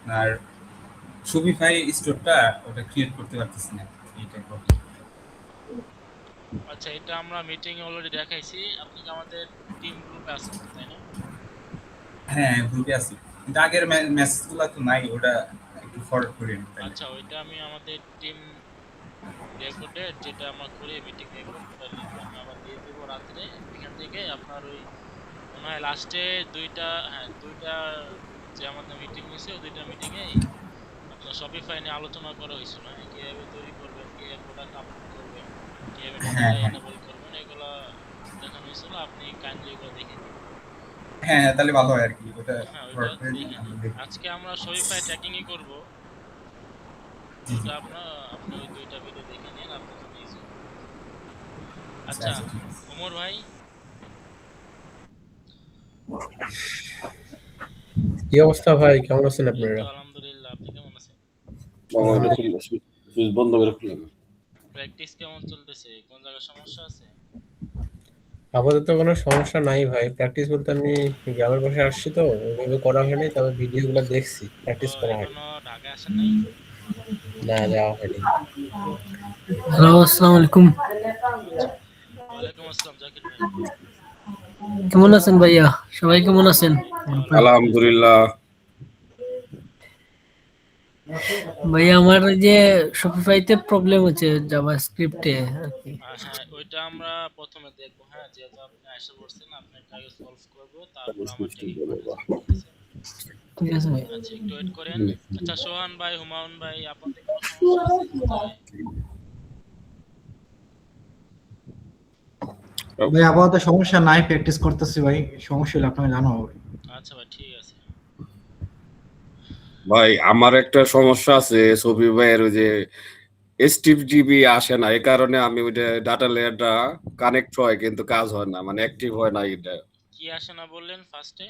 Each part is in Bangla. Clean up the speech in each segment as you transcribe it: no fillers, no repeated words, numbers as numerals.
আপনার শপিফাই স্টোরটা ওটা ক্রিয়েট করতে পারতেছি না, এইটাই প্রবলেম। আচ্ছা, এটা আমরা মিটিং এ অলরেডি দেখাইছি। আপনি কি আমাদের টিম গ্রুপে আছেন তো, তাই না? হ্যাঁ, গ্রুপে আছি, কিন্তু আগের মেসেজগুলো তো নাই, ওটা একটু ফরওয়ার্ড করে নিন তাহলে। আচ্ছা, ওইটা আমি আমাদের টিম রেকর্ডের যেটা আমরা করি মিটিং রেকর্ড, ওটা লিংক আমি আবার দিয়ে দেবো রাত্রে। ওইখান থেকে আপনার ওই মনে হয় লাস্টে দুইটা, হ্যাঁ দুইটা যে আমাদের মিটিং হয়েছে, ওই দুইটা মিটিং এ আপনার শপিফাই নিয়ে আলোচনা করা হয়েছিল, হ্যাঁ কিভাবে তৈরি করবেন, কিভাবে প্রোডাক্ট আপলোড করবেন, কিভাবে হ্যাঁ, ডাটাটা হ্যাঁ, এনেবল করবেন, এগুলা দেখানো হয়েছিল। আপনি কাইন্ডলি এগুলো দেখে নিন। হ্যাঁ, হ্যাঁ, তাহলে ভালো হয় আর কি, ওটা হ্যাঁ, ওইটা ফরওয়ার্ড করে দিন, দেখে আমি নিন। দেখি। আজকে আমরা শপিফাই ট্র্যাকিংই করব। জি, জি। ওটা আপনি ওই দুইটা ভিডিও দেখে নিন, আপনার জন্য ইজি হবে। আচ্ছা, আচ্ছা, আচ্ছা, ঠিক আছে। ওমর ভাই। কি অবস্থা ভাই, কেমন আছেন এই তো আপনারা? আলহামদুলিল্লাহ, আপনি কেমন আছেন? আলহামদুলিল্লাহ। সুইচ বন্ধ করে খুললাম। প্র্যাকটিস কেমন চলতেছে? কোন জায়গায় সমস্যা আছে? আপাতত কোনো সমস্যা নাই ভাই। প্র্যাকটিস বলতে আমি গ্রামের পাশে আসছি তো ওইভাবে করা হয়নি, তবে ভিডিও গুলো দেখছি, ও, প্র্যাকটিস করা হয়নি। এখনো ঢাকায় আসেন নাই? না, যাওয়া হয়নি। হ্যালো, আসসালামু আলাইকুম। আচ্ছা, ওয়ালাইকুম আসসালাম জাকির ভাই। কেমন আছেন ভাইয়া? সবাই কেমন আছেন এই তো গ্রুপে? আলহামদুলিল্লাহ। আলহামদুলিল্লাহ। ভাইয়া আমার ওই যে শপিফাইতে প্রবলেম হচ্ছে জাভাস্ক্রিপ্টে আর কি। হ্যাঁ, ওইটা আমরা প্রথমে দেখবো। হ্যাঁ, যেহেতু আপনি আসা পড়ছেন, আপনারটা আগে সলভ করবো, তারপর আমারটা কি করা যায়, ঠিক আছে? ঠিক আছে ভাই। আচ্ছা, একটু ওয়েট করেন। আচ্ছা, সোহান ভাই, হুমায়ুন ভাই, আপনাদের কোনো সমস্যা আছে কোন জায়গায়? ভাই আপাতত সমস্যা নাই, প্র্যাকটিস করতেছি ভাই। সমস্যা হলে আপনাকে জানাবো ভাই। আচ্ছা ভাই, ঠিক আছে। ভাই আমার একটা সমস্যা আছে, সফি ভাইয়ের ওই যে এসটিপজিবি আসে না, এই কারণে আমি ওই যে ডাটা লেয়ারটা কানেক্ট হয় কিন্তু কাজ হয় না, মানে অ্যাক্টিভ হয় না এটা। কি আসে না বললেন ফার্স্টে?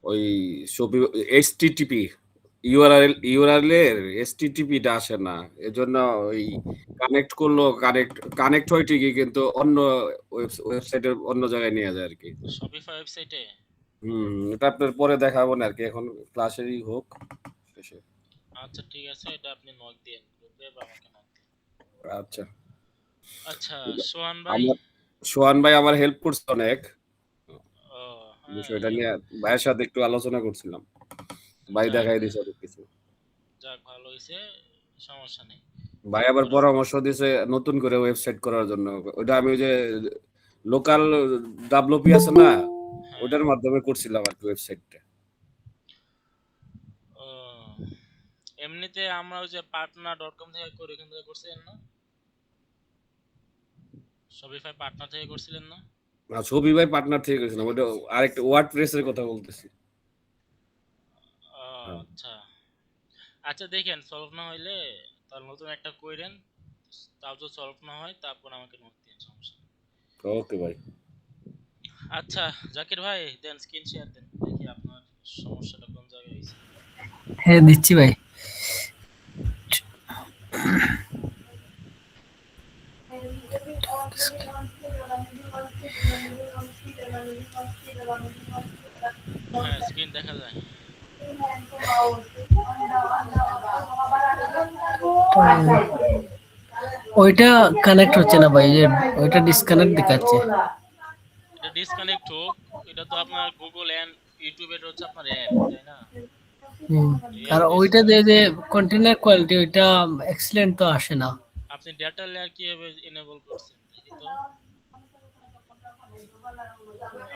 ওই সফি এইচটিটিপি ইউআরএল এর এসটিটিপিটা আসে না, এজন্য ওই কানেক্ট করলো কানেক্ট হয় ঠিকই, কিন্তু অন্য ওয়েবসাইটের অন্য জায়গায় নিয়ে যায় আর কি। শপিফাই ওয়েবসাইটে? এটা আপনার পরে দেখাবো না আর কি, এখন ক্লাসেরই হোক শেষে। আচ্ছা, ঠিক আছে, এটা আপনি নক দিন গ্রুপে বা আমাকে নক দিন। আচ্ছা। আচ্ছা, সোহান ভাই। আমার সোহান ভাই আমার হেল্প করছে অনেক, ও, হ্যাঁ, বিষয়টা নিয়ে ভাইয়ের সাথে একটু আলোচনা করছিলাম, ভাই যাক, দেখাই দিছে অনেক কিছু। যাক, ভালো হয়েছে, সমস্যা নেই। ভাই আবার পরামর্শ দিছে নতুন করে ওয়েবসাইট করার জন্য, ওটা আমি ওই যে লোকাল ডাব্লিউপি আছে না, হ্যাঁ। ওটার মাধ্যমে করছিলাম আর কি ওয়েবসাইটটা। ও, এমনিতে আমরা ওই যে partner.com থেকে করি, ওখান থেকে করছিলেন না? শপিফাই পার্টনার থেকে করছিলেন না? না, ছবি ভাই পার্টনার থেকে করেছিলাম, ওটা আরেকটা ওয়ার্ডপ্রেস এর কথা বলতেছি। ও, হ্যাঁ। আচ্ছা। আচ্ছা, দেখেন সলভ না হইলে তার নতুন একটা কইরেন। তাও যদি সলভ না হয় তারপর আমাকে নোট দিন, সমস্যা নেই। ওকে ভাই। আচ্ছা, জাকির ভাই দেন, স্ক্রিন শেয়ার দেন, দেখি আপনার সমস্যাটা কোন জায়গায় হয়েছে। হ্যাঁ, দিচ্ছি ভাই। হ্যাঁ, স্ক্রিন দেখা যায়। ওইটা কানেক্ট হচ্ছে না ভাই, যে ওইটা ডিসকানেক্ট দেখাচ্ছে। এটা ডিসকানেক্ট হোক, এটা তো আপনার গুগল এন্ড ইউটিউবের হচ্ছে আপনার অ্যাপ, তাই না? হুম। এই আর অ্যাপ ওইটা যে ডিসকানেক্ট। যে কন্টেনার কোয়ালিটি ওইটা এক্সিলেন্ট তো আসে না। আপনি ডেটা লেয়ার কিভাবে এনেবল করছেন দেখি তো।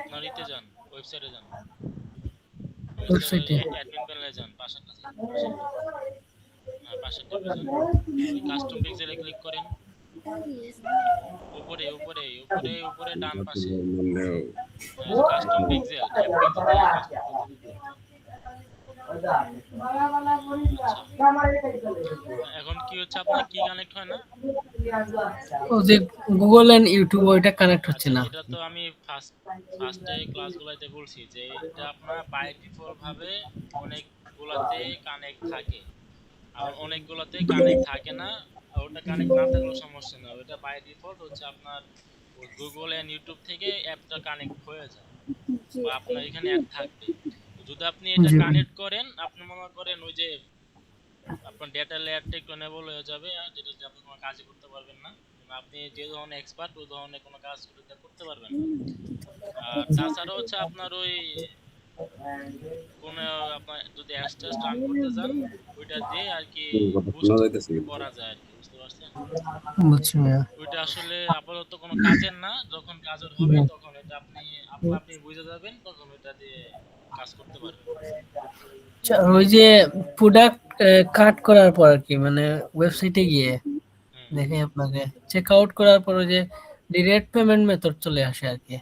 আপনার ইতে যান, ওয়েবসাইটে যান, ওয়েবসাইটে। ওয়েবসাইটে অ্যাডমিন প্যানেলে যান, পাশেরটা থেকে, পাশেরটা। হ্যাঁ, পাশের ট্যাবে যান। ওই কাস্টম পিক্সেলে ক্লিক করেন। উপরে উপরে উপরে উপরে ডান পাশে। হ্যাঁ, এই যে কাস্টম পিক্সেল, অ্যাপ পিক্সেল থেকে কাস্টম পিক্সেলে ক্লিক করেন। আচ্ছা, এখন কি হচ্ছে, আপনার কি কানেক্ট হয় না? ও যে গুগল এন্ড ইউটিউব ওইটা কানেক্ট হচ্ছে আচ্ছা, না। এটা তো আমি ফার্স্টে ক্লাসগুলোতে বলছি যে এটা আপনার বাই ডিফল্ট ভাবে অনেকগুলাতে কানেক্ট থাকে, আবার অনেকগুলাতে কানেক্ট থাকে না। আর ওটা কানেক্ট না থাকলেও সমস্যা না, ওটা বাই ডিফল্ট হচ্ছে আপনার গুগল এন্ড ইউটিউব থেকে অ্যাপটা কানেক্ট হয়ে যায়, বা আপনার এখানে অ্যাড থাকবে। যদি আপনি এটা জি ভাই। কানেক্ট করেন, আপনি মনে করেন ওই যে আপনার ডেটা লেয়ারটা একটু এনেবল হয়ে যাবে, আর যেটা দিয়ে আপনি কোনো কাজই করতে পারবেন না। এবং আপনি যে ধরনের এক্সপার্ট ওই ধরনের কোনো কাজ করতে পারবেন না। আর তাছাড়া হচ্ছে আপনার ওই কোন আপনার যদি অ্যাস্টাস রান করতে যান, ওইটা দিয়ে আর কি কথা শোনা বুস্ট যাইতেছে কিন্তু। করা যায় আর কি, বুঝতে পারছেন? বুঝছি ভাইয়া। ওইটা আসলে আপাতত কোনো কাজের না, যখন কাজের হবে হুম। তখন এটা আপনি আপনা আপনি বুঝে যাবেন, তখন ওইটা দিয়ে কাজ করতে পারবেন। আচ্ছা, ওই যে প্রোডাক্ট কাট করার পর আর কি, মানে ওয়েবসাইটে গিয়ে হুম। দেখে আপনাকে চেক আউট করার পর ওই যে ডিরেক্ট পেমেন্ট মেথড চলে আসে আর কি।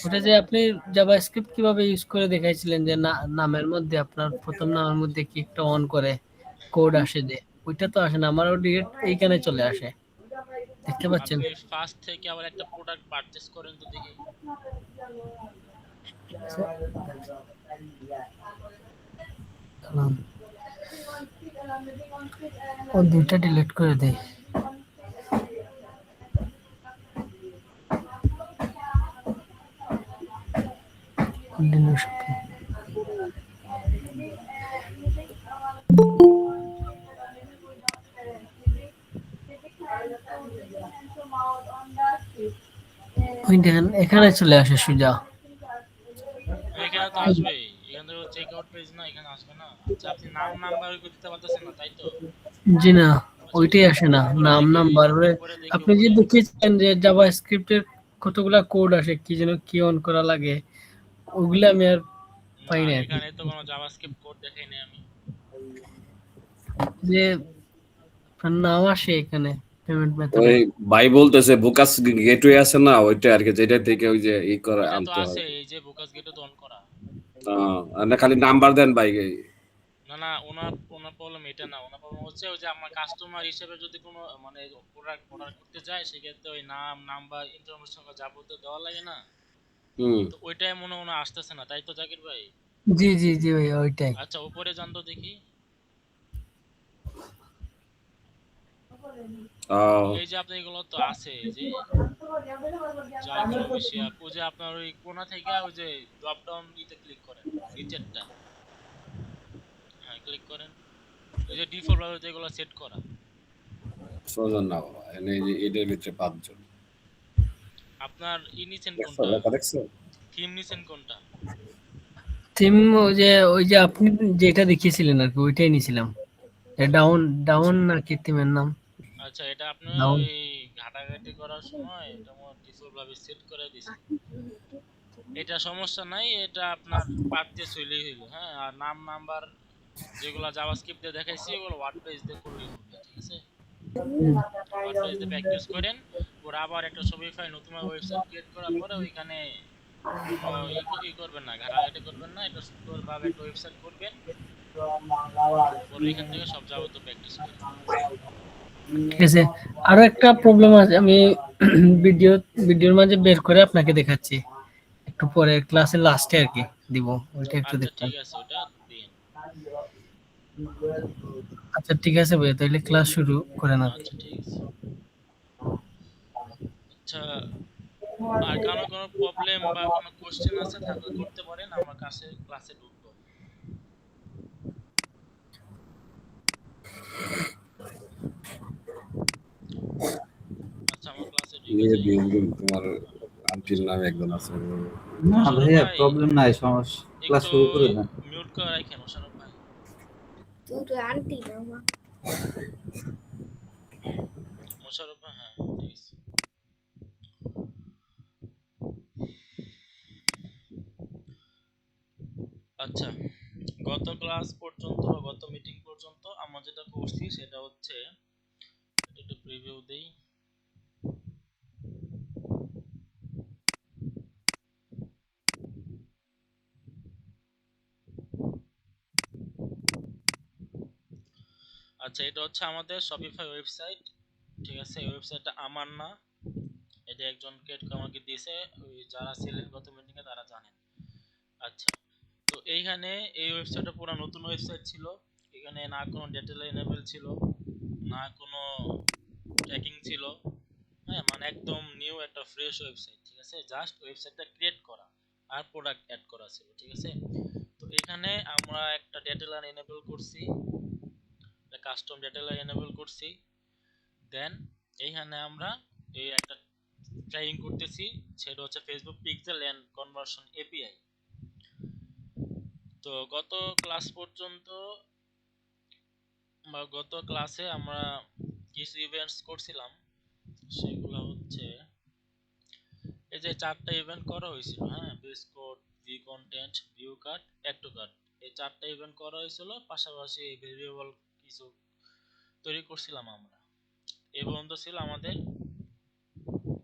ওটা যে আপনি জাভাস্ক্রিপ্ট কিভাবে ইউজ করে দেখাইছিলেন যে নামের মধ্যে আপনার প্রথম নামের মধ্যে কি একটা অন করে কোড আসে যে, ওইটা তো আসে না, আমারও ডিরেক্ট এইখানে চলে আসে, দেখতে পাচ্ছেন? আপনি ফার্স্ট থেকে আবার একটা প্রোডাক্ট পারচেজ করেন তো দেখি। দাঁড়ান। ও দুইটা ডিলিট করে দেই। Continue shopping. ওই দেখেন এখানে চলে আসে সুজা। এখানে তো আসবেই, এখান থেকে চেক আউট পেজ না, এখানে আসবে না। আচ্ছা, আপনি নাম নাম্বার দিতে পারতেছেন না, তাই তো? জি না, আচ্ছা, ওইটাই আসে না, উপরে নাম দেখি, নাম্বার। উপরে দেখি, আপনি যে উপরে। দেখিয়েছেন যে জাভা স্ক্রিপ্টের কতগুলা কোড আসে, কি যেন কি অন করা লাগে, ওগুলা আমি আর না, পাই না আর কি। এখানে তো কোনো জাভাস্ক্রিপ্ট কোড দেখাই নাই আমি। যে আপনার নাম আসে এখানে পেমেন্ট মেথডে। ওই ভাই বলতেছে বুকাস গেটওয়ে আছে না, ওইটা আর কি, যেটা থেকে ওই যে ই করে এটা তো আনতে আছে, হয়। এই যে বোকাস গেটে তো অন করা। আর না খালি নাম্বার দেন ভাই। না না, ওনার ওনার প্রবলেম এটা না, ওনার প্রবলেম হচ্ছে ওই যে আমার কাস্টমার হিসেবে যদি কোনো মানে প্রোডাক্ট অর্ডার করতে যায়, সেক্ষেত্রে ওই নাম নাম্বার ইনফরমেশন যাবতীয় দেওয়া লাগে না। হুম। তো ওইটাই মনে হয় আসতেছে না, তাই তো জাকির ভাই? জি জি জি ভাই, ওইটাই। আচ্ছা, উপরে যান তো দেখি। এই যে আপনি এগুলো তো আছে, এই যে জাকির অফিসিয়াল, ওই যে আপনার ওই কোণা থেকে ওই যে ড্রপ ডাউন ইতে ক্লিক করেন, নিচেরটা। হ্যাঁ, ক্লিক করেন। ওই যে ডিফল্ট ভাবে যেগুলো সেট করা। ছজন না বাবা, এনে এই যে এটার ভিতরে 5 জন। আপনার নিছেন দেখছো কোনটা? লেখা দেখছো? থিম নিছেন কোনটা? থিম ওই যে আপনি যেটা দেখিয়েছিলেন আর কি, ওইটাই নিছিলাম। ডাউন ডাউন না কি থিমের নাম? আচ্ছা, এটা আপনি ডাউন। ওই ঘাটাঘাটি করার সময় এটা আমার ডিফল্ট ভাবে সেট করে দিয়েছেন। এটা সমস্যা নাই, এটা আপনার পারচেজ হইলেই হইলো। হ্যাঁ, আর নাম নাম্বার যেগুলো জাভাস্ক্রিপ্ট দিয়ে দেখাইছি ওগুলো ওয়ার্ডপ্রেস দিয়ে করলেই হবে, ঠিক আছে? ওয়ার্ডপ্রেস দিয়ে প্র্যাকটিস করেন, ওরা আবার একটা ছবি ফাইল নতুন ওয়েবসাইট ক্রিয়েট করার পরে ওইখানে কোনো করবেন না, ঘাটাঘাটি করবেন না, এটা সুন্দরভাবে একটা ওয়েবসাইট করবেন, পরে এখান থেকে সব যাবতীয় প্র্যাকটিস করেন। ঠিক আছে। আরো একটা প্রবলেম আছে, আমি ভিডিওর মাঝে বের করে আপনাকে দেখাচ্ছি, একটু পরে ক্লাসের লাস্টে আর কি দিব, ওইটা একটু আচ্ছা, দেখবেন। ঠিক আছে, ওটা দিন। আচ্ছা ঠিক আছে ভাইয়া, তাহলে ক্লাস শুরু করেন আপনি। আচ্ছা, ঠিক আছে। আচ্ছা, আর কারো কোনো প্রবলেম বা কোনো কোশ্চেন আছে থাকলে করতে পারেন, আমার কাছে ক্লাসে ঢুকবো। আচ্ছা, আমার ক্লাসে ঢুকে ইয়ে যাই। তোমার আন্টির নামে একজন আছে। না মোশাররফ ভাইয়া, ভাই, প্রবলেম নাই, সমস্যা, ক্লাস একটু শুরু করে দেন। মিউট করে রাখেন মোশাররফ ভাই। মোশাররফ ভাই, হ্যাঁ, ঠিক আছে। আচ্ছা, গত ক্লাস পর্যন্ত বা গত মিটিং পর্যন্ত আমরা যেটা করছি সেটা হচ্ছে, এটা একটু প্রিভিউ দেই। আচ্ছা, এটা হচ্ছে আমাদের শপিফাই ওয়েবসাইট, ঠিক আছে? এই ওয়েবসাইটটা আমার না, এটা একজন ক্রিয়েট করে আমাকে দিয়েছে, ওই যারা ছিলেন গত মিটিং এ তারা জানেন। আচ্ছা, তো এইখানে এই ওয়েবসাইটটা পুরো নতুন ওয়েবসাইট ছিল, এখানে না কোনো ডেটা এনেবল ছিল, না কোনো ট্র্যাকিং ছিল। হ্যাঁ, মানে একদম নিউ একটা ফ্রেশ ওয়েবসাইট, ঠিক আছে? জাস্ট ওয়েবসাইটটা ক্রিয়েট করা আর প্রোডাক্ট অ্যাড করা ছিল, ঠিক আছে? তো এখানে আমরা একটা ডেটা লাইন এনেবল করছি, কাস্টম ডেটা লাইন এনেবল করছি। দেন এইখানে আমরা এই একটা ট্রাইং করতেছি, সেটা হচ্ছে Facebook pixel and conversion API. তো গত ক্লাসে আমরা কিছু ইভেন্টস করছিলাম, সেগুলো হচ্ছে এই যে 4টা ইভেন্ট করা হয়েছিল। হ্যাঁ, base code, view content, view cart, add to cart, এই 4টা ইভেন্ট করা হয়েছিল। পাশাপাশি ভেরিয়েবল কিছু তৈরি করছিলাম আমরা। এই পর্যন্ত ছিল আমাদের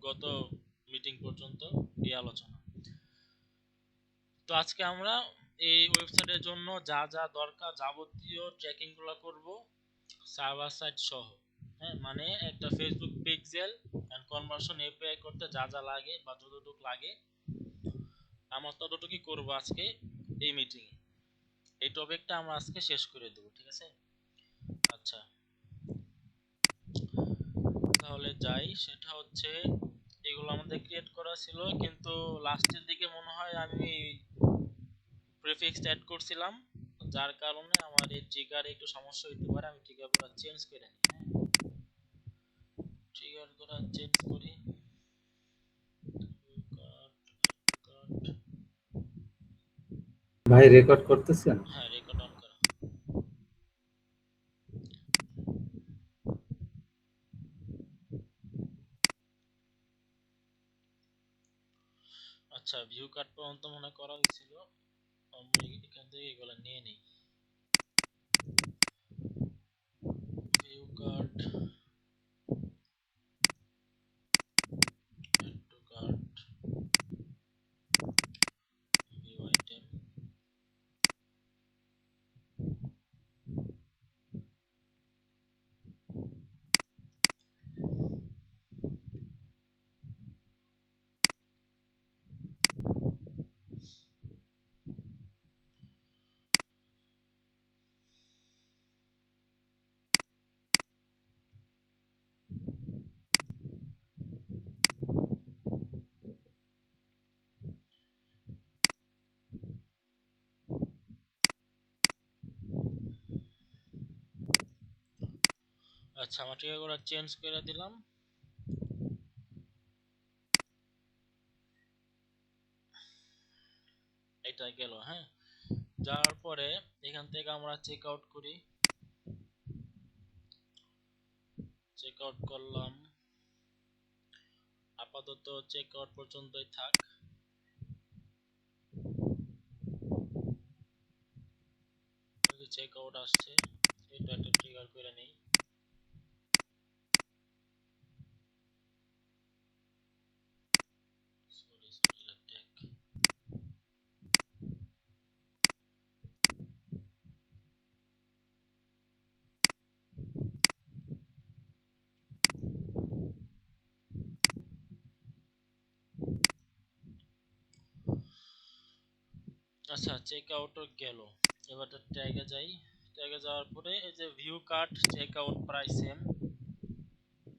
গত মিটিং পর্যন্ত এই আলোচনা। তো আজকে আমরা এই ওয়েবসাইটের জন্য যা যা দরকার যাবতীয় ট্র্যাকিং গুলো করব, সার্ভার সাইড সহ। হ্যাঁ, মানে একটা Facebook pixel and conversion API করতে যা যা লাগে বা যতটুকু লাগে আমরা ততটুকুই করব আজকে এই মিটিং এ। এই টপিকটা আমরা আজকে শেষ করে দেব, ঠিক আছে? আচ্ছা, তাহলে যাই। সেটা হচ্ছে এগুলো আমাদের ক্রিয়েট করা ছিল, কিন্তু লাস্টের দিকে মনে হয় আমি প্রিফিক্স অ্যাড করছিলাম, যার কারণে আমার এই ট্রিগারে একটু সমস্যা হতে পারে। আমি ট্রিগারগুলো চেঞ্জ করে নিই। হ্যাঁ, ট্রিগারগুলো চেঞ্জ করি। ভাই রেকর্ড করতেছেন? হ্যাঁ, রেকর্ড অন করা। আচ্ছা, ভিউ কার্ড পর্যন্ত মনে করা হয়েছিল, আমি এখান থেকে এগুলো নিয়ে নিই। View cart, add to cart, view item. আচ্ছা, আমার ট্রিগারগুলো চেঞ্জ করে দিলাম। এটা গেল। হ্যাঁ, যাওয়ার পরে এখান থেকে আমরা চেক আউট করি। চেক আউট করলাম, আপাতত চেক আউট পর্যন্তই থাক। চেক আউট আসছে, এটা একটা ট্রিগার করে নেই। Sorry tag. আচ্ছা, চেক আউটও গেল। এবার ট্যাগে যাই। ট্যাগে যাওয়ার পরে এই যে view cart check out price same,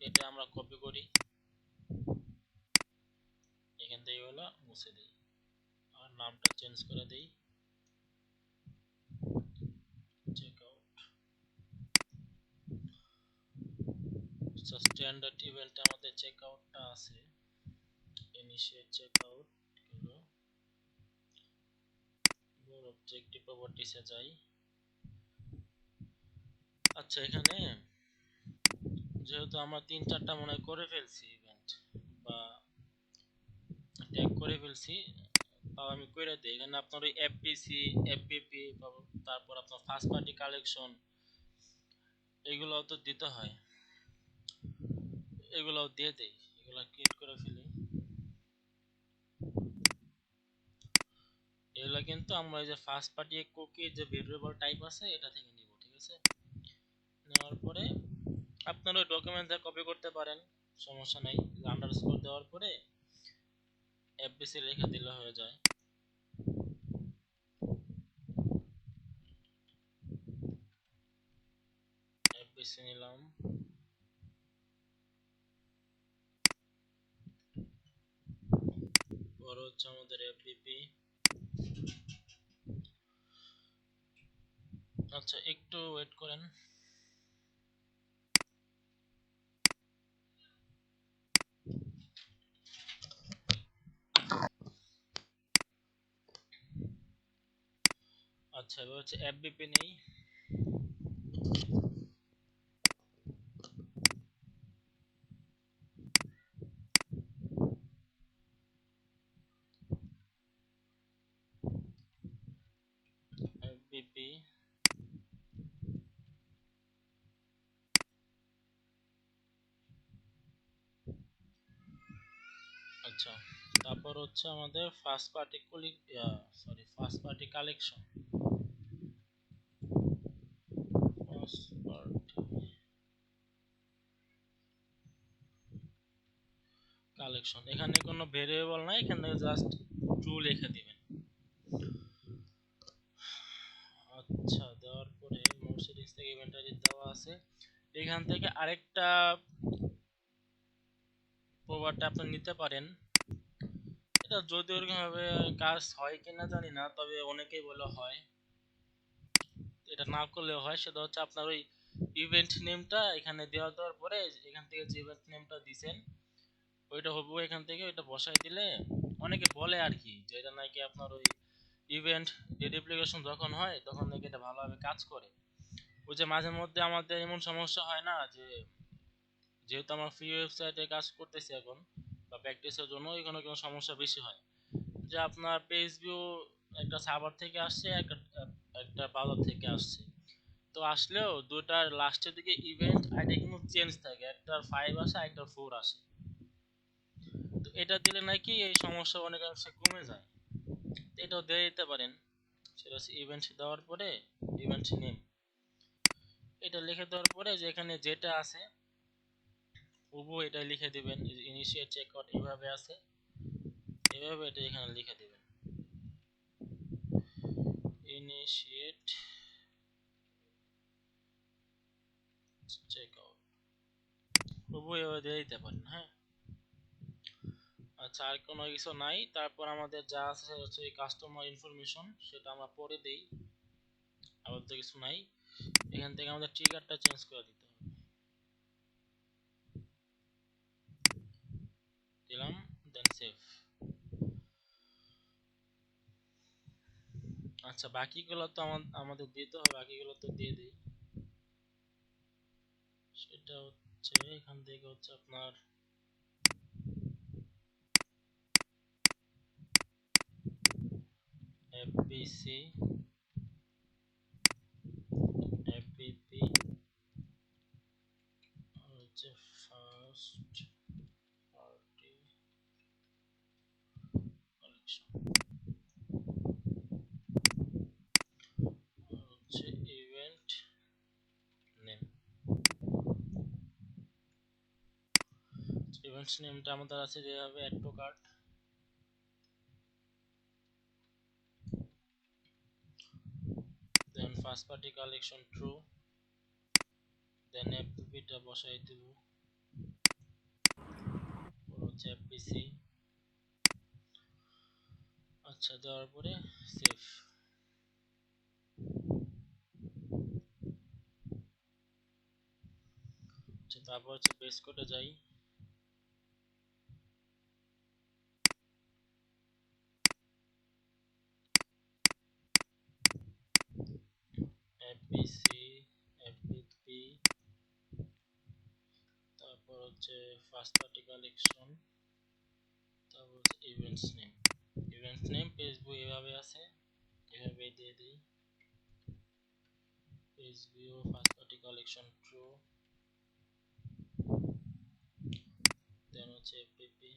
এটা আমরা কপি করি, এখান থেকে হলো মুছে দিই, আর নামটা চেঞ্জ করে দিই চেক আউট। স্ট্যান্ডার্ড ইভেন্টে আমাদের চেক আউটটা আছে, ইনিশিয়েট চেক আউট হলো। অবজেক্টিভ প্রপার্টিসে যাই। আচ্ছা, এখানে যেহেতু আমরা 3-4টা মনে করে ফেলছি ইভেন্ট বা ট্যাগ করে ফেলছি, তাও আমি কইরা দিই। এখানে আপনার ওই এফপিসি, এফপিপি, তারপর আপনার ফার্স্ট পার্টি কালেকশন, এগুলোও তো দিতে হয়, এগুলোও দিয়ে দেই, এগুলো ক্রিয়েট করে ফেলি। এগুলো কিন্তু আমরা এই যে ফার্স্ট পার্টি কুকি যে ভেরিয়েবল টাইপ আছে এটা থেকে নিব, ঠিক আছে? নেওয়ার পরে আপনারা ওই ডকুমেন্টটা কপি করতে পারেন, সমস্যা নাই। আন্ডারস্কোর দেওয়ার পরে এফবিসি লেখা দিলে হয়ে যায়। এফবিসি নিলাম, পরে হচ্ছে আমাদের এফবিপি, আচ্ছা একটু ওয়েট করেন। আচ্ছা এবার হচ্ছে এফবিপি নেই। এফবিপি আচ্ছা, তারপর হচ্ছে আমাদের first party first party collection. First party collection, এখানে কোনো ভেরিয়েবল নাই, এখান থেকে জাস্ট ট্রু লিখে দিবেন। আচ্ছা দেওয়ার পরে মোড সেটিংস থেকে ইভেন্ট আইডি দেওয়া আছে, এখান থেকে আরেকটা প্রপার্টি আপনি নিতে পারেন। এটা যদি ওরকম ভাবে কাজ হয় কিনা জানি না, তবে অনেকেই বলে হয়। এটা না করলেও হয়, সেটা হচ্ছে আপনার ওই ইভেন্ট নেমটা এখানে দেওয়ার পরে এখান থেকে যে ইভেন্ট নেমটা দিবেন ওইটা হবু এখান থেকে ওইটা বসাই দিলে, অনেকে বলে আর কি যে এটা নাকি আপনার ওই ইভেন্ট ডেডিপ্লিকেশন যখন হয় তখন নাকি এটা ভালোভাবে কাজ করে। ওই যে মাঝে মধ্যে আমাদের এমন সমস্যা হয় না যে, যেহেতু আমরা ফ্রি ওয়েবসাইটে কাজ করতেছি এখন বা প্র্যাকটিসের জন্য, এখানে কোনো সমস্যা বেশি হয় যে আপনার পেজ ভিউ একটা সার্ভার থেকে আসছে, একটা ব্রাউজার থেকে আসছে, তো আসলেও দুটার লাস্টের দিকে ইভেন্ট আইডি কিন্তু চেঞ্জ থাকে, একটার 5 আসে একটার 4 আসে। তো এটা দিলে নাকি এই সমস্যা অনেকাংশে কমে যায়, তো এটাও দিয়ে দিতে পারেন। সেটা হচ্ছে ইভেন্ট দেওয়ার পরে ইভেন্ট নেম এটা লিখে দেওয়ার পরে যে এখানে যেটা আছে হুবহু এটা লিখে দিবেন। ইনিশিয়েট চেকআউট এইভাবে আছে, এইভাবে এটা এখানে লিখে দিবেন, ইনিশিয়েট চেকআউট হুবহু এভাবে দিয়ে দিতে পারেন। হ্যাঁ আচ্ছা, আর কোনো কিছু নাই। তারপর আমাদের যা আছে সেটা হচ্ছে কাস্টমার ইনফরমেশন, সেটা আমরা পরে দেই, আবার তো কিছু নাই। এখান থেকে আমাদের ট্রিগারটা চেঞ্জ করে দিতে হবে, দিলাম, দেন সেভ। আচ্ছা বাকিগুলো তো আমাদের দিতে হবে, বাকিগুলো তো দিয়ে দিই। সেটা হচ্ছে এখান থেকে হচ্ছে আপনার এফপিসি এফপিপি হচ্ছে ফার্স্ট পার্টি কালেকশন, হচ্ছে ইভেন্ট নেম। ইভেন্টস নেমটা আমাদের আছে যেভাবে add to cart, then first party collection true, then এফপিপিটা বসাই দেব, হচ্ছে এফপিসি। আচ্ছা দেওয়ার পরে সেভ। আচ্ছা তারপর হচ্ছে বেস কোডে যাই, এফপিসি এফপিপি, তারপর হচ্ছে ফার্স্ট পার্টি কালেকশন, তারপর হচ্ছে events name. Events name page view এভাবে আছে, এভাবে দিয়ে দিই, page view first party collection true, then হচ্ছে এফপিপি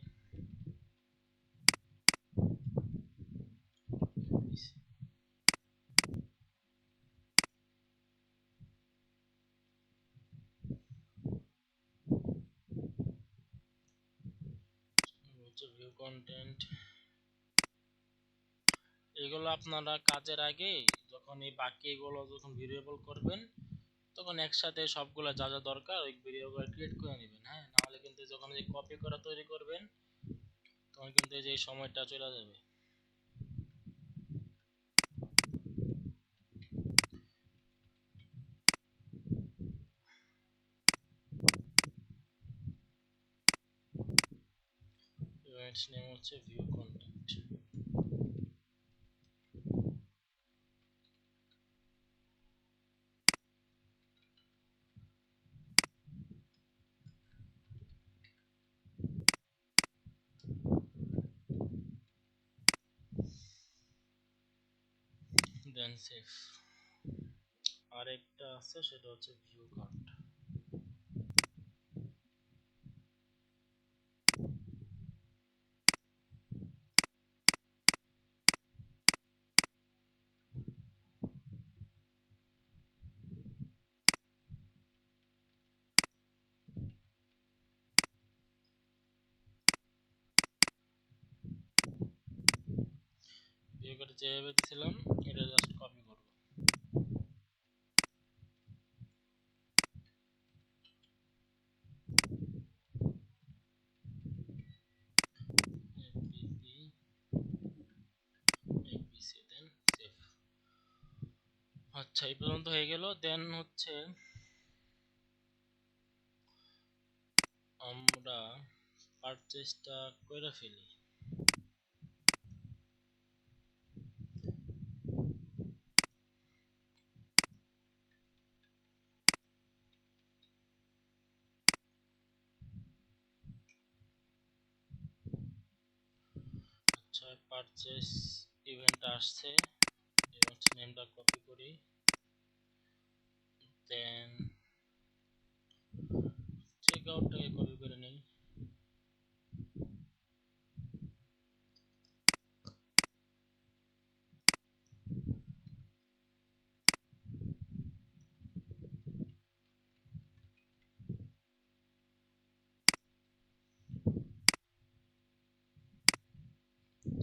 হচ্ছে ভিউ কন্টেন্ট। এগুলো আপনারা কাজের আগে যখন এই বাকি এগুলো যখন ভেরিয়েবল করবেন তখন একসাথে সবগুলো যা যা দরকার ওই ভেরিয়েবল ক্রিয়েট করে নেবেন। হ্যাঁ না হলে কিন্তু যখন এই কপি করা তৈরি করবেন তখন কিন্তু এই যে সময়টা চলে যাবে। ইভেন্টস নেম হচ্ছে ভিউ কন্টেন্ট। দেন সেভ। আরেকটা আছে সেটা হচ্ছে ভিউ কার্ড। ভিউ কার্ডে যেভাবে দিয়েছিলাম এটা জাস্ট কপি করব। এপিপি এপিসি দেন সেভ। আচ্ছা এই পর্যন্ত হয়ে গেল। দেন হচ্ছে আমরা পারচেজটা কইরা ফেলি। আচ্ছা পারচেজ ইভেন্ট আসছে, ইভেন্ট নেমটা কপি করি, দেন চেক আউটটাকে কপি করে নিই।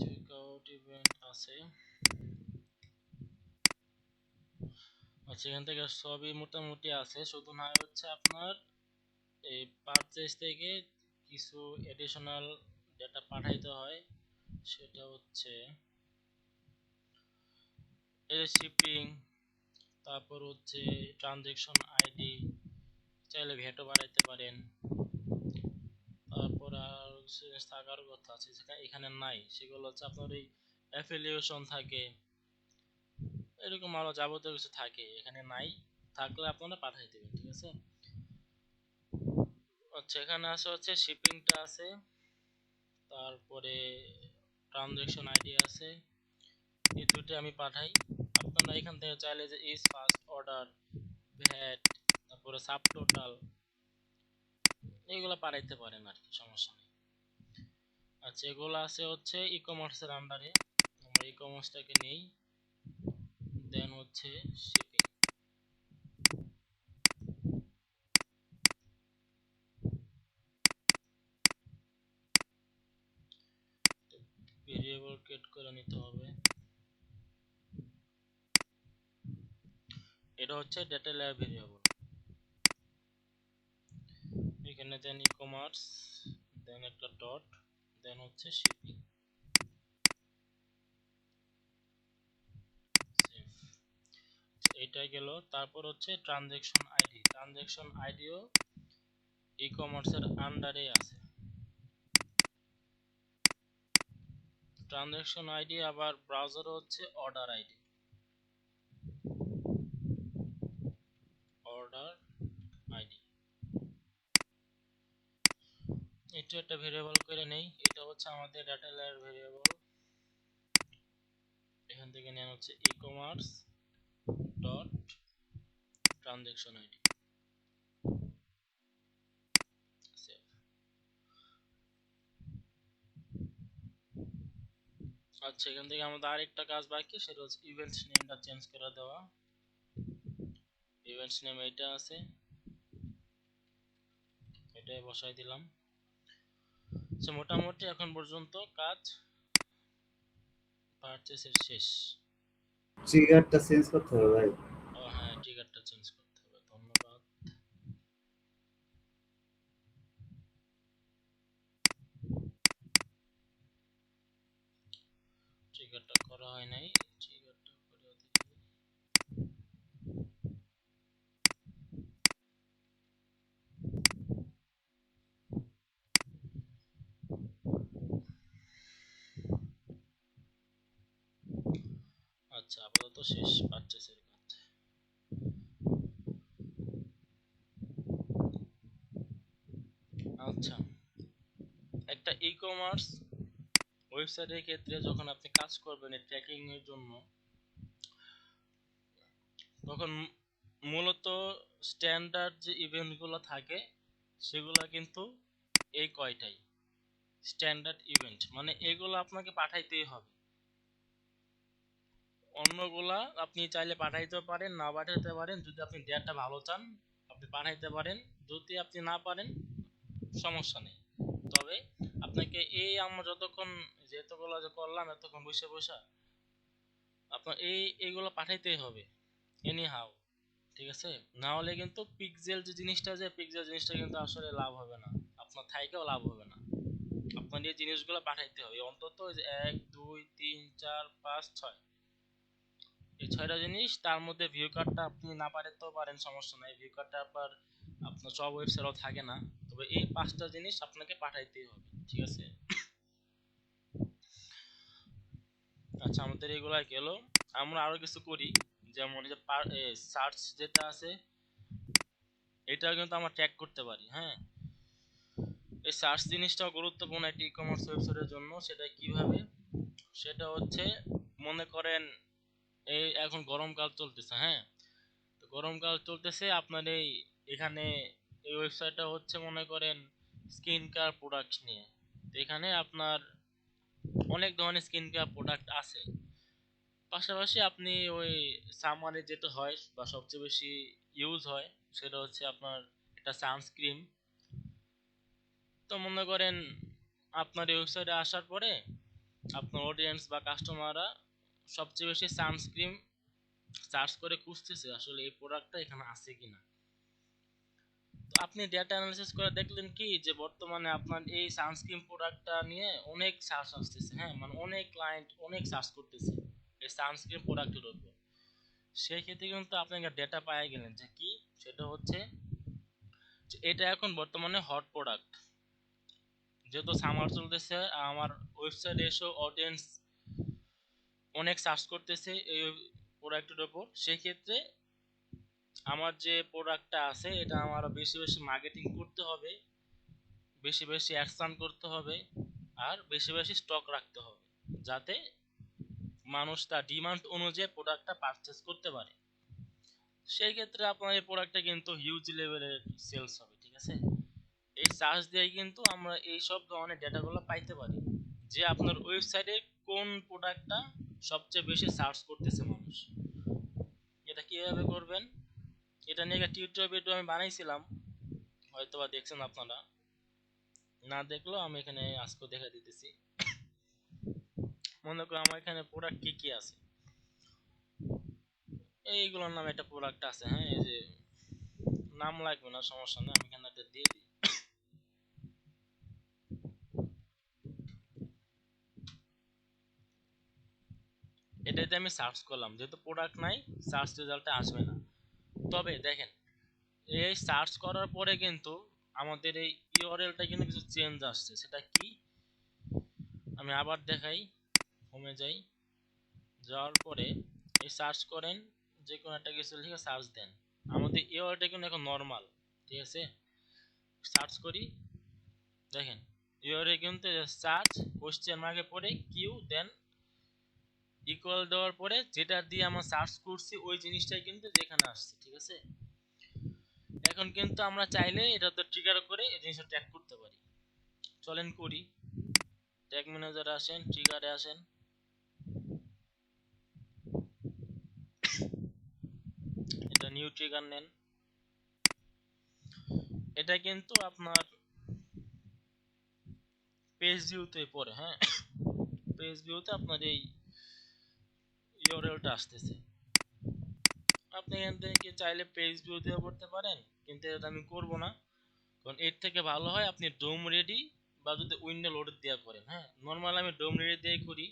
চেক আউট ইভেন্ট আছে। আচ্ছা এখান থেকে সবই মোটামুটি আছে, শুধু না হচ্ছে আপনার এই পারচেজ থেকে কিছু এডিশনাল ডেটা পাঠাইতে হয়। সেটা হচ্ছে এই শিপিং, তারপর হচ্ছে ট্রানজ্যাকশন আইডি, চাইলে ভ্যাটও বাড়াইতে পারেন। তারপর আর থাকার কথা আছে এখানে নাই, সেগুলো হচ্ছে আপনার এই অ্যাফিলিয়েশন থাকে, এরকম আরো যাবতীয় কিছু থাকে, এখানে নাই, থাকলে আপনারা পাঠাই দেবেন, ঠিক আছে। আচ্ছা এখানে আছে হচ্ছে শিপিংটা আছে, তারপরে ট্রানজ্যাকশন আইডি আছে, এই দুটো আমি পাঠাই। আপনারা এখান থেকে চাইলে যে ইজ ফার্স্ট অর্ডার, ভ্যাট, তারপরে সাব টোটাল, এগুলো পাঠাইতে পারেন আর কি, সমস্যা নেই। আচ্ছা এগুলো আছে হচ্ছে ই কমার্সের আন্ডারে, আমরা ই কমার্সটাকে নেই, দেন হচ্ছে শিপিং। ভেরিয়েবল ক্রিয়েট করে নিতে হবে, এটা হচ্ছে ডেটা লেয়ার ভেরিয়েবল। এখানে দেন ই কমার্স, দেন একটা ডট, দেন হচ্ছে শিপিং, সেভ। এইটাই গেল। তারপর হচ্ছে ট্রানজ্যাকশন আইডি, ট্রানজ্যাকশন আইডিও ই কমার্সের আন্ডারে আছে। ট্রানজ্যাকশন আইডি আবার ব্রাউজারে হচ্ছে অর্ডার আইডি, অর্ডার আইডি, এটা একটা ভেরিয়েবল করে নেই, এটা হচ্ছে আমাদের ডেটা লেয়ার ভেরিয়েবল। এখান থেকে নেন হচ্ছে e commerce dot transaction ID, save. আচ্ছা এখান থেকে আমাদের আরেকটা কাজ বাকি, সেটা হচ্ছে ইভেন্টস নেমটা চেঞ্জ করে দেওয়া। ইভেন্টস নেম এইটা আছে, এটাই বসাই দিলাম। আচ্ছা মোটামুটি এখন পর্যন্ত কাজ পারচেসের শেষ। ট্রিগারটা চেঞ্জ করতে হবে ভাই। ও হ্যাঁ ট্রিগারটা চেঞ্জ করতে হবে, ধন্যবাদ। ট্রিগারটা করা হয় নাই, ট্রিগারটা করে দিই। আচ্ছা, আপাতত শেষ পারচেসের কাজ। আচ্ছা, একটা ই কমার্স ওয়েবসাইটের ক্ষেত্রে যখন আপনি কাজ করবেন এই ট্র্যাকিং এর জন্য, তখন মূলত স্ট্যান্ডার্ড যে ইভেন্টগুলো থাকে সেগুলো কিন্তু এই কয়টাই স্ট্যান্ডার্ড ইভেন্ট, মানে এগুলো আপনাকে পাঠাইতেই হবে। অন্যগুলা আপনি চাইলে পাঠাইতে পারেন, না পাঠাইতে পারেন। যদি আপনি ডেটা ভালো চান আপনি পাঠাইতে পারেন, যদি আপনি না পারেন সমস্যা নেই। তবে আপনাকে এই আমরা যতক্ষণ যেতগুলো যে করলাম এতক্ষণ বসে বসে আপনার এইগুলো পাঠাইতেই হবে এনি হাউ, ঠিক আছে? না হলে কিন্তু পিক্সেল যে জিনিসটা কিন্তু আসলে লাভ হবে না, আপনার থাইকেও লাভ হবে না। আপনার এই জিনিসগুলো পাঠাইতে হবে অন্তত 1 2 3 4 5 6, এই 6টা জিনিস। তার মধ্যে ভিউ কার্ডটা আপনি না পাঠাতেও পারেন, সমস্যা নাই। ভিউ কার্ডটা আপনার সব ওয়েবসাইটও থাকে না, তবে এই 5টা জিনিস আপনাকে পাঠাইতেই হবে, ঠিক আছে? আচ্ছা, আমাদের এগুলা গেল। আমরা আরো কিছু করি, যেমন এই যে সার্চ যেটা আছে এটা কিন্তু আমরা ট্র্যাক করতে পারি। হ্যাঁ, এই সার্চ জিনিসটাও গুরুত্বপূর্ণ একটা ই কমার্স ওয়েবসাইটের জন্য। সেটা কিভাবে? সেটা হচ্ছে, মনে করেন এই এখন গরমকাল চলতেছে, হ্যাঁ, তো গরমকাল চলতেছে আপনার এখানে এই ওয়েবসাইটটা হচ্ছে মনে করেন স্কিন কেয়ার প্রোডাক্ট নিয়ে। তো এখানে আপনার অনেক ধরনের স্কিন কেয়ার প্রোডাক্ট আছে। পাশাপাশি আপনি ওই সামারে যেটা হয় বা সবচেয়ে বেশি ইউজ হয় সেটা হচ্ছে আপনার একটা সানস্ক্রিন। তো মনে করেন আপনার এই ওয়েবসাইটে আসার পরে আপনার অডিয়েন্স বা কাস্টমাররা সবচেয়ে বেশি সানস্ক্রিন সার্চ করে খুঁজতেছে আসলে এই প্রোডাক্টটা এখানে আছে কিনা। তো আপনি ডেটা অ্যানালাইসিস করে দেখলেন কি যে বর্তমানে আপনার এই সানস্ক্রিন প্রোডাক্টটা নিয়ে অনেক সার্চ আসতেছে, হ্যাঁ, মানে অনেক ক্লায়েন্ট অনেক সার্চ করতেছে এই সানস্ক্রিন প্রোডাক্টের উপর। সেই ক্ষেত্রে কিন্তু আপনি একটা ডেটা পাই গেলেন যে কি, সেটা হচ্ছে যে এটা এখন বর্তমানে হট প্রোডাক্ট। যেহেতু সামার চলতেছে আমার ওয়েবসাইটে এসে অডিয়েন্স অনেক সার্চ করতেছে এই প্রোডাক্টের উপর, সেই ক্ষেত্রে আমার যে প্রোডাক্টটা আছে এটা আমার বেশি বেশি মার্কেটিং করতে হবে, বেশি বেশি অ্যাডসান করতে হবে, আর বেশি বেশি স্টক রাখতে হবে, যাতে মানুষ তার ডিমান্ড অনুযায়ী প্রোডাক্টটা পারচেস করতে পারে। সেই ক্ষেত্রে আপনার এই প্রোডাক্টটা কিন্তু হিউজ লেভেলের সেলস হবে, ঠিক আছে? এই সার্চ দিয়ে কিন্তু আমরা এই সব ধরনের ডেটাগুলো পাইতে পারি যে আপনার ওয়েবসাইটে কোন প্রোডাক্টটা সবচেয়ে বেশি সার্চ করতেছে মানুষ। এটা কিভাবে করবেন, এটা নিয়ে একটা টিউটোরিয়াল ভিডিও আমি বানাইছিলাম, হয়তোবা দেখছেন আপনারা। না দেখলেও আমি এখানে আজকে দেখা দিতেছি। মনে করো আমার এখানে প্রোডাক্ট কি কি আছে, এইগুলোর নামে একটা প্রোডাক্ট আছে, হ্যাঁ, এই যে নাম লাগবে না, সমস্যা নেই, আমি এখানে একটা দিয়ে দিই। এটাতে আমি সার্চ করলাম, যেহেতু প্রোডাক্ট নাই সার্চ রেজাল্টে আসবে না। তবে দেখেন এই সার্চ করার পরে কিন্তু আমাদের এই ইউআরএলটা কিন্তু কিছু চেঞ্জ আসছে। সেটা কি আমি আবার দেখাই, হোমে যাই, যাওয়ার পরে এই সার্চ করেন, যে কোনো একটা কিছু লিখে সার্চ দেন, আমাদের ইউআরএলটা কিন্তু এখন নর্মাল, ঠিক আছে? সার্চ করি, দেখেন ইউআরএল কিন্তু সার্চ কোশ্চেন মার্কে পরে কিউ দেন ইকুয়াল দেওয়ার পরে যেটা দিয়ে আমরা সার্চ করছি ওই জিনিসটাই কিন্তু যেখানে আসছে, ঠিক আছে? এখন কিন্তু আমরা চাইলে এটা তো ট্রিগার করে এই জিনিসটা ট্যাগ করতে পারি। চলেন করি, ট্যাগ ম্যানেজারে আসেন, ট্রিগারে আসেন, এটা নিউ ট্রিগার নেন। এটা কিন্তু আপনার পেজ ভিউতে পড়ে, হ্যাঁ, পেজ ভিউতে আপনার এই ইউআরএলটা আসতেছে। আপনি এখান থেকে চাইলে পেজ ভিউ দিয়ে পড়তে পারেন, কিন্তু এটা আমি করব না, কারণ এর থেকে ভালো হয় আপনি ডোম রেডি বা যদি উইন্ডো লোড দেওয়া করেন। হ্যাঁ, নর্মাল আমি ডোম রেডি দিয়ে করি,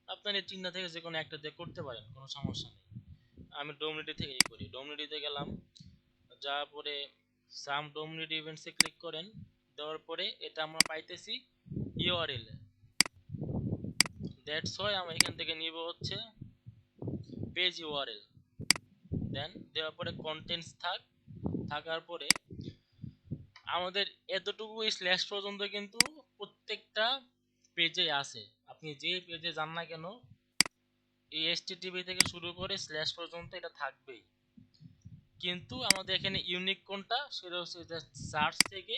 আপনার এই চিন্তা থেকে যে কোনো একটা দিয়ে করতে পারেন, কোনো সমস্যা নেই। আমি ডোম রেডি থেকেই করি। ডোম রেডিতে গেলাম, যাওয়ার পরে সাম ডোম রেডি ইভেন্টসে ক্লিক করেন, দেওয়ার পরে এটা আমরা পাইতেছি ইউআরএল এ। দ্যাটস ওয়াই আমরা এখান থেকে নিব হচ্ছে পেজ ইউআরএল, দেন দেওয়ার পরে কন্টেন্টস থাকার পরে আমাদের এতটুকু স্ল্যাশ পর্যন্ত কিন্তু প্রত্যেকটা পেজে আছে। আপনি যে পেজে যান না কেন এই HTTP থেকে শুরু করে স্ল্যাশ পর্যন্ত এটা থাকবেই। কিন্তু আমাদের এখানে ইউনিক কোনটা, সেটা হচ্ছে সার্চ থেকে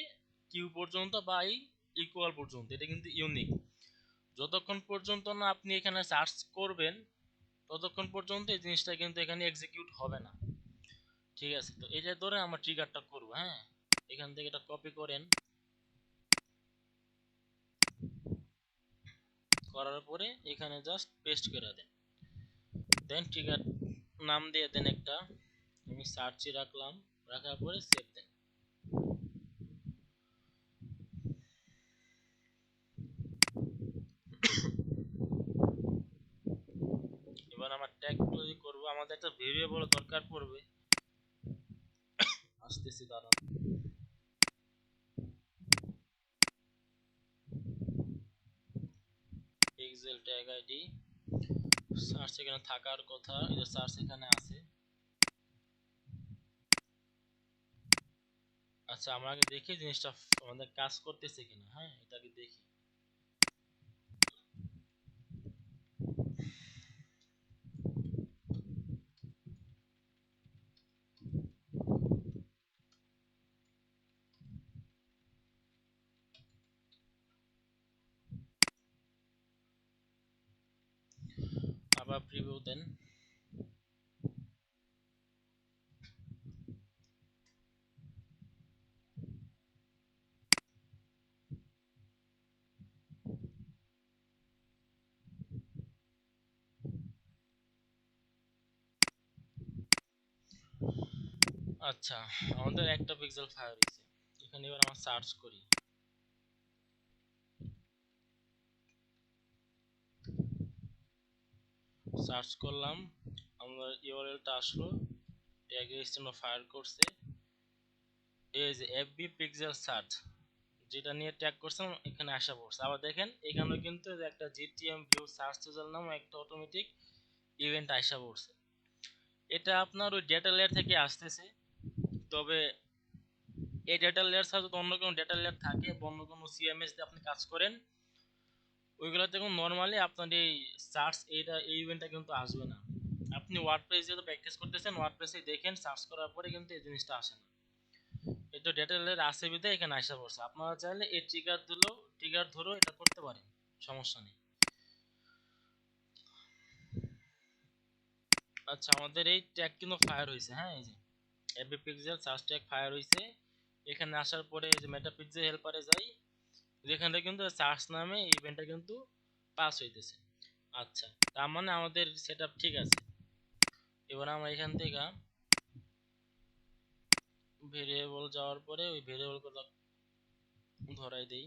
কিউ পর্যন্ত বা এই ইকুয়াল পর্যন্ত, এটা কিন্তু ইউনিক। যতক্ষণ পর্যন্ত না আপনি এখানে সার্চ করবেন ততক্ষণ পর্যন্ত এই জিনিসটা কিন্তু এখানে এক্সিকিউট হবে না। ঠিক আছে, তো এটা ধরে আমরা ট্রিগারটা করব। হ্যাঁ, এখান থেকে এটা কপি করেন, করার পরে এখানে জাস্ট পেস্ট করে দেন, দেন ট্রিগার নাম দিয়ে দেন একটা, আমি সার্চে রাখলাম, রাখার পরে সেভ দেন। এবার আমরা ট্যাগ তৈরি করব, আমাদের একটা ভেরিয়েবল দরকার পড়বে, আসতেছি দাঁড়ান। পিক্সেল ট্যাগ আইডি সার্চ এখানে থাকার কথা, এই যে সার্চ এখানে আছে। আচ্ছা, আমরা আগে দেখি জিনিসটা আমাদের কাজ করতেছে কিনা। হ্যাঁ, এটাকে দেখি। আবার প্রিভিউ দেন। আচ্ছা, আমাদের একটা পিক্সেল ফায়ার হয়েছে। এখানে এবার আমরা সার্চ করি, সার্চ করলাম, আমার ইউআরএলটা আসলো, ট্যাগ HTML ফায়ার করছে। এই যে FB পিক্সেল সার্চ যেটা নিয়ে ট্যাগ করছিলাম এখানে আসা পড়ছে। আবার দেখেন এখানেও কিন্তু একটা GTM ভিউ সার্চ রেজাল্ট নামে একটা অটোমেটিক ইভেন্ট আসা পড়ছে। এটা আপনার ওই ডেটা লেয়ার থেকে আসতেছে, তবে এই ডেটা লেয়ার ছাড়া যদি অন্য কোনো ডেটা লেয়ার থাকে, অন্য কোনো CMS দিয়ে আপনি কাজ করেন, ওইগুলোতে কোনো নর্মালি আপনার এই সার্চ এই ইভেন্টটা কিন্তু আসবে না। আপনি ওয়ার্ডপ্রেস যেহেতু প্র্যাকটিস করতেছেন, ওয়ার্ডপ্রেসে দেখেন সার্চ করার পরে কিন্তু এই জিনিসটা আসে না। এটা ডেটা লেয়ার আসে বিধে এখানে আসা পড়ছে। আপনারা চাইলে এই ট্রিগার ধরেও এটা করতে পারেন, সমস্যা নেই। আচ্ছা, আমাদের এই ট্যাগ কিন্তু ফায়ার হয়েছে। হ্যাঁ, এই যে FB pixel search tag fire হয়েছে। এখানে আসার পরে এই যে মেটা পিক্সেল হেল্পারে যাই, যেখানে কিন্তু সার্চ নামে ইভেন্টটা কিন্তু পাস হইতেছে। আচ্ছা, তার মানে আমাদের সেটআপ ঠিক আছে। এবার আমরা এখান থেকে ভেরিয়েবল যাওয়ার পরে ওই ভেরিয়েবল কথা ধরাই দেই।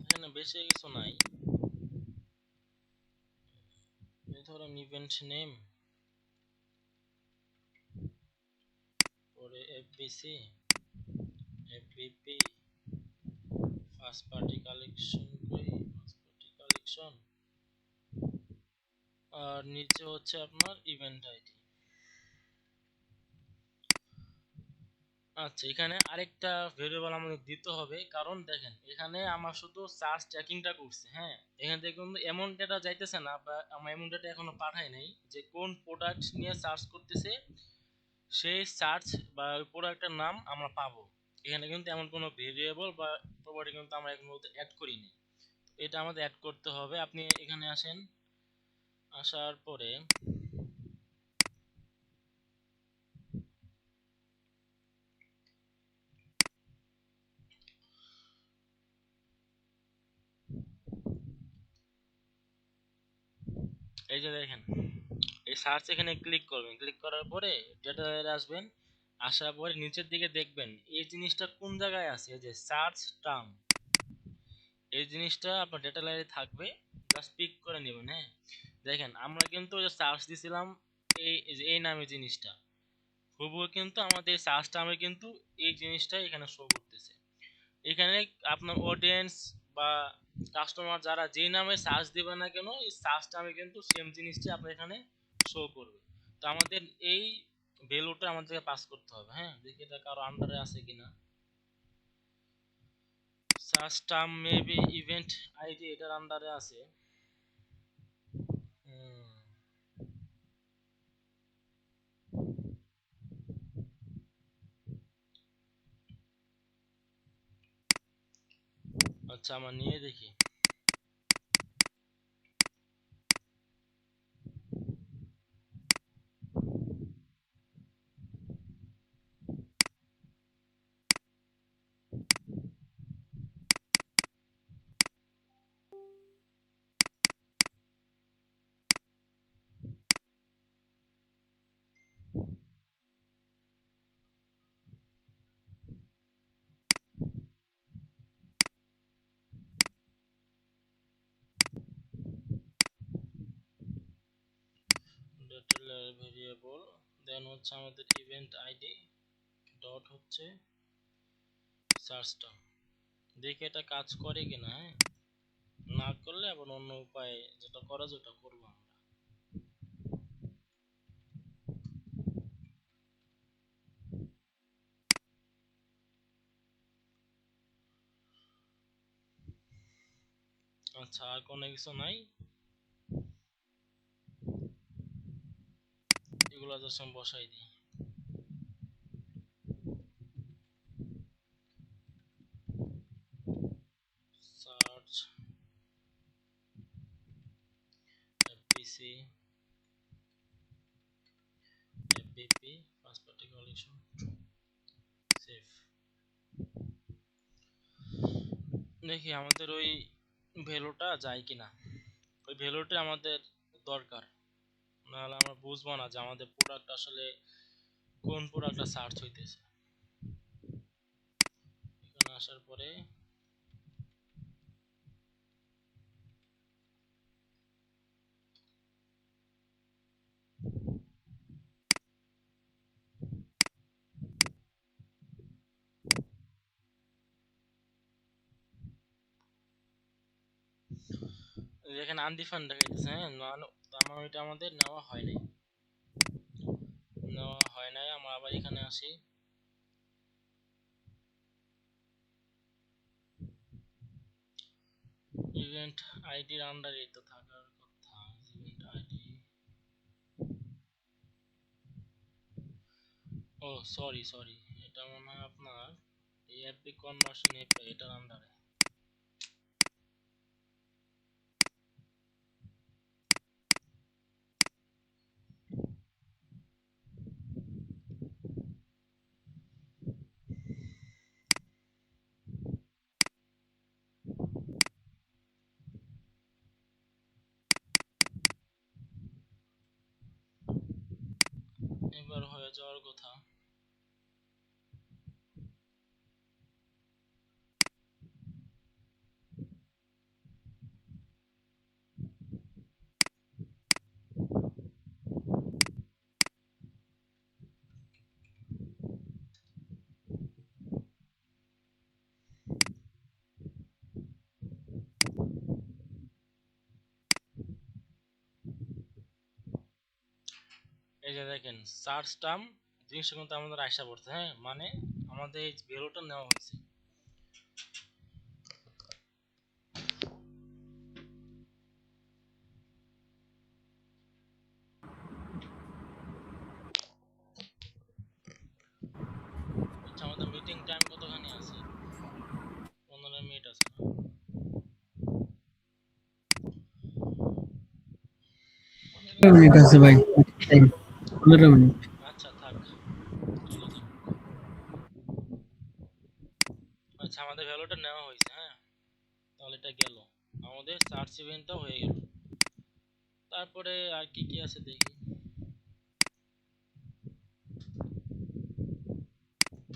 এখানে বেশি কিছু নাই, ধরেন ইভেন্ট নেম, পরে FBC FBP first party collection, আর নিচে হচ্ছে আপনার ইভেন্ট আইডি। আচ্ছা, এখানে আরেকটা ভেরিয়েবল আমাদের দিতে হবে, কারণ দেখেন এখানে আমার শুধু সার্চ ট্র্যাকিংটা করছে। হ্যাঁ, এখান থেকে কিন্তু এমন ডেটা যাইতেছে না, বা আমরা এমন ডেটা এখনো পাঠাই নাই যে কোন প্রোডাক্ট নিয়ে সার্চ করতেছে সেই সার্চ বা ওই প্রোডাক্টের নাম আমরা পাবো। এখানে কিন্তু এমন কোনো ভেরিয়েবল বা প্রপার্টি কিন্তু আমরা এখন অ্যাড করিনি। এটা আমাদের অ্যাড করতে হবে। আপনি এখানে আসেন, আসার পরে এই যে দেখেন এই সার্চ এখানে ক্লিক করবেন, ক্লিক করার পরে ডেটা আসবেন, আসার পরে নিচের দিকে দেখবেন এই জিনিসটা কোন জায়গায় আছে, এই যে সার্চ টার্ম, এই জিনিসটা আপনার ডেটা লাইনে থাকবে, জাস্ট পিক করে নেবেন। হ্যাঁ, দেখেন আমরা কিন্তু যে সার্চ দিছিলাম এই নামে জিনিসটা হুবহু কিন্তু আমাদের সার্চ টার্মে কিন্তু এই জিনিসটা এখানে শো করতেছে। এখানে আপনার অডিয়েন্স বা কাস্টমার যারা যেই নামে সার্চ দিবে না কেন, এই সার্চ নামে কিন্তু সেম জিনিসটি আপনার এখানে শো করবে। তো আমাদের এই ভ্যালুটা আমাদেরকে পাস করতে হবে। হ্যাঁ, দেখি এটা কারো আন্ডারে আছে কিনা। Search term maybe event ID এটার আন্ডারে আছে। আচ্ছা, আমার নিয়ে দেখি। ডেটা ভেরিয়েবল, দেন হচ্ছে আমাদের ইভেন্ট আইডি ডট হচ্ছে সার্চ টার্ম। দেখি এটা কাজ করে কিনা। হ্যাঁ, না করলে আবার অন্য উপায়ে যেটা করা যায় ওটা করবো আমরা। আচ্ছা, আর কোনো কিছু নাই, এগুলো জাস্ট আমি বসাই দিই। Search FBC FBP first party collection save. দেখি আমাদের ওই ভ্যালুটা যায় কিনা। ওই ভ্যালুটা আমাদের দরকার, নাহলে আমরা বুঝবো না যে আমাদের প্রোডাক্ট আসলে কোন প্রোডাক্টটা সার্চ হইতেছে। এখানে আসার পরে এখানে আনডিফাইন্ড দেখাইতেছে। হ্যাঁ, তার মানে ওইটা আমাদের নেওয়া হয় নাই। আমরা আবার এখানে আসি। ইভেন্ট আইডির আন্ডারে তো থাকার কথা। ইভেন্ট আইডি, ও সরি সরি, এটা মনে হয় আপনার এএফবি কনভার্সন এপিআই এটার আন্ডারে। এবার হয়ে যাওয়ার কথা। এই যে দেখেন সার্চ টার্ম জিনিসটা কিন্তু আমাদের আশা পড়ছে। হ্যাঁ, মানে আমাদের এই ভ্যালুটা নেওয়া হয়েছে। আচ্ছা, আমাদের মিটিং টাইম কতখানি আছে? 15 মিনিট আছে না? 15 মিনিট আছে ভাই, টাইম 15 মিনিট। আচ্ছা থাক, চলে যাক। আচ্ছা, আমাদের ভ্যালুটা নেওয়া হয়েছে। হ্যাঁ, তাহলে এটা গেল, আমাদের সার্চ ইভেন্টটা হয়ে গেল। তারপরে আর কি কি আছে দেখি।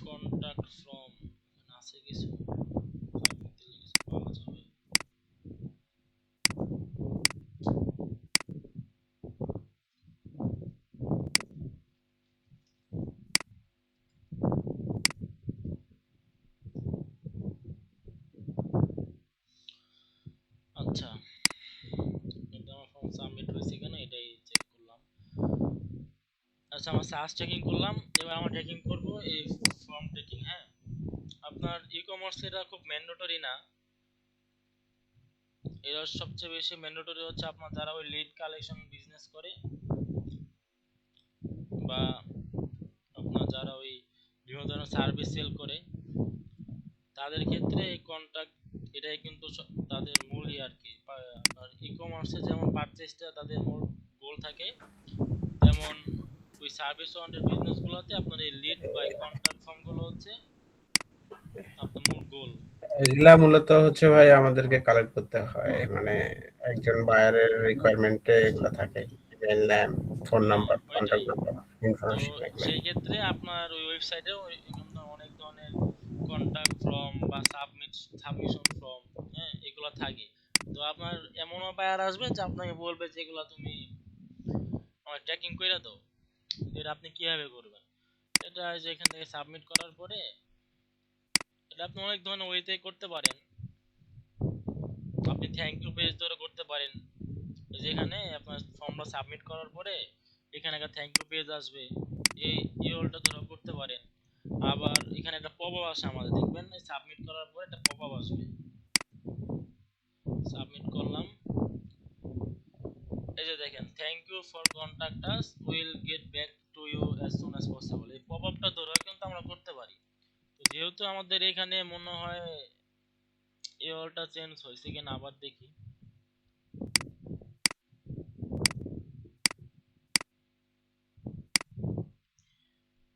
কন্টাক্ট ফ্রম, এখানে আছে কিছু দিলে কিছু পাওয়া যাবে। হচ্ছে আমার সার্চ ট্র্যাকিং করলাম, এবার আমরা ট্র্যাকিং করব এই ফর্ম ট্র্যাকিং। হ্যাঁ, আপনার ই কমার্স এটা খুব ম্যান্ডেটরি না, এরা সবচেয়ে বেশি ম্যান্ডেটরি হচ্ছে আপনার যারা ওই লিড কালেকশন বিজনেস করে বা আপনার যারা ওই বিভিন্ন ধরনের সার্ভিস সেল করে তাদের ক্ষেত্রে এই কন্ট্যাক্ট এটাই কিন্তু তাদের মূলই আর কি। আপনার ই কমার্সে যেমন পারচেজটা তাদের মূল গোল থাকে, যেমন ওই সার্ভিস ওরিয়েন্টেড বিজনেসগুলোতে আপনার এই লিড বা কন্ট্যাক্ট ফর্মগুলো হচ্ছে আপনার মূল গোল। এগুলা মূলত হচ্ছে ভাই আমাদেরকে কালেক্ট করতে হয়, মানে একজন বায়ারের রিকোয়ারমেন্টে এগুলা থাকে, ইমেল নেম, ফোন নাম্বার, ওইটাই। কন্ট্যাক্ট নাম্বার, তো ইনফরমেশন এগুলো। সেই ক্ষেত্রে আপনার ওই ওয়েবসাইটে অনেক ধরনের কন্ট্যাক্ট ফর্ম বা সাবমিশন ফর্ম, হ্যাঁ, এগুলো থাকে। তো আপনার এমনও বায়ার আসবে যে আপনাকে বলবে যে এগুলো তুমি আমার ট্র্যাকিং করে দাও, এটা আপনি কিভাবে করবেন। এটা যে এখান থেকে সাবমিট করার পরে এটা আপনি অনেক ধরনের ওয়েতে করতে পারেন। আপনি থ্যাংক ইউ পেজ ধরে করতে পারেন, যেখানে আপনার ফর্মটা সাবমিট করার পরে এখানে একটা থ্যাংক ইউ পেজ আসবে, এই ইউআরএলটা ধরে করতে পারেন। আবার এখানে একটা পপআপ আসে আমাদের, দেখবেন সাবমিট করার পরে একটা পপআপ আসবে, সাবমিট করলাম, এই যে দেখেন thank you for contact us, will get back to you as soon as possible, এই পপআপটা ধরে কিন্তু আমরা করতে পারি। তো যেহেতু আমাদের এখানে মনে হয় ইউআরএলটা চেঞ্জ হয়েছে কিনা আবার দেখি,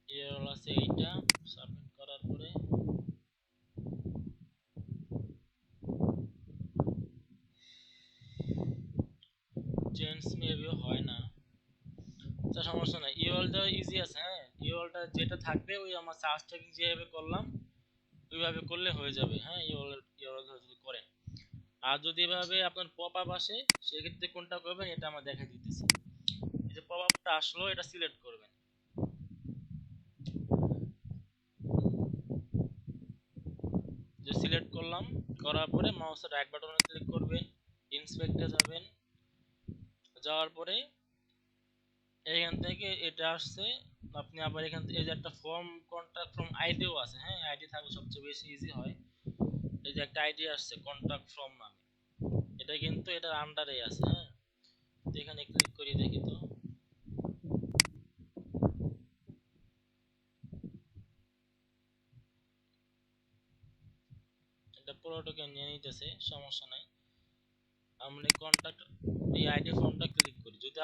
ইউআরএল আছে এইটা, সাবমিট করার পরে চেঞ্জ মেবি হয় না, তা সমস্যা নাই, ইউআরএলটা ইজি আছে। হ্যাঁ, ইউআরএলটা যেটা থাকবে ওই আমার সার্চ ট্র্যাকিং যেভাবে করলাম ওইভাবে করলে হয়ে যাবে। হ্যাঁ, ইউআরএল যদি করেন, আর যদি এভাবে আপনার পপআপ আসে সেক্ষেত্রে কোনটা করবেন এটা আমরা দেখা দিতেছি। এই যে পপআপটা আসলো এটা সিলেক্ট করবেন, যে সিলেক্ট করলাম, করার পরে মাউসের রাইট বাটনে ক্লিক করবেন, ইন্সপেক্টে যাবেন, যাওয়ার পরে এইখান থেকে এটা আসছে, আপনি আবার এখান থেকে এই যে একটা ফর্ম কন্টাক্ট ফর্ম আইডিও আছে, হ্যাঁ আইডি থাকলে সবচেয়ে বেশি ইজি হয়। এই যে একটা আইডি আসছে কন্টাক্ট ফর্ম নামে, এটা কিন্তু এটার আন্ডারে আছে। হ্যাঁ, তো এখানে ক্লিক করি দেখি, তো এটা পুরোটাকে নিয়ে নিতেছে, সমস্যা নাই। আমরা কন্টাক্ট এই আইডি ফর্মটা ক্লিক করি, যদি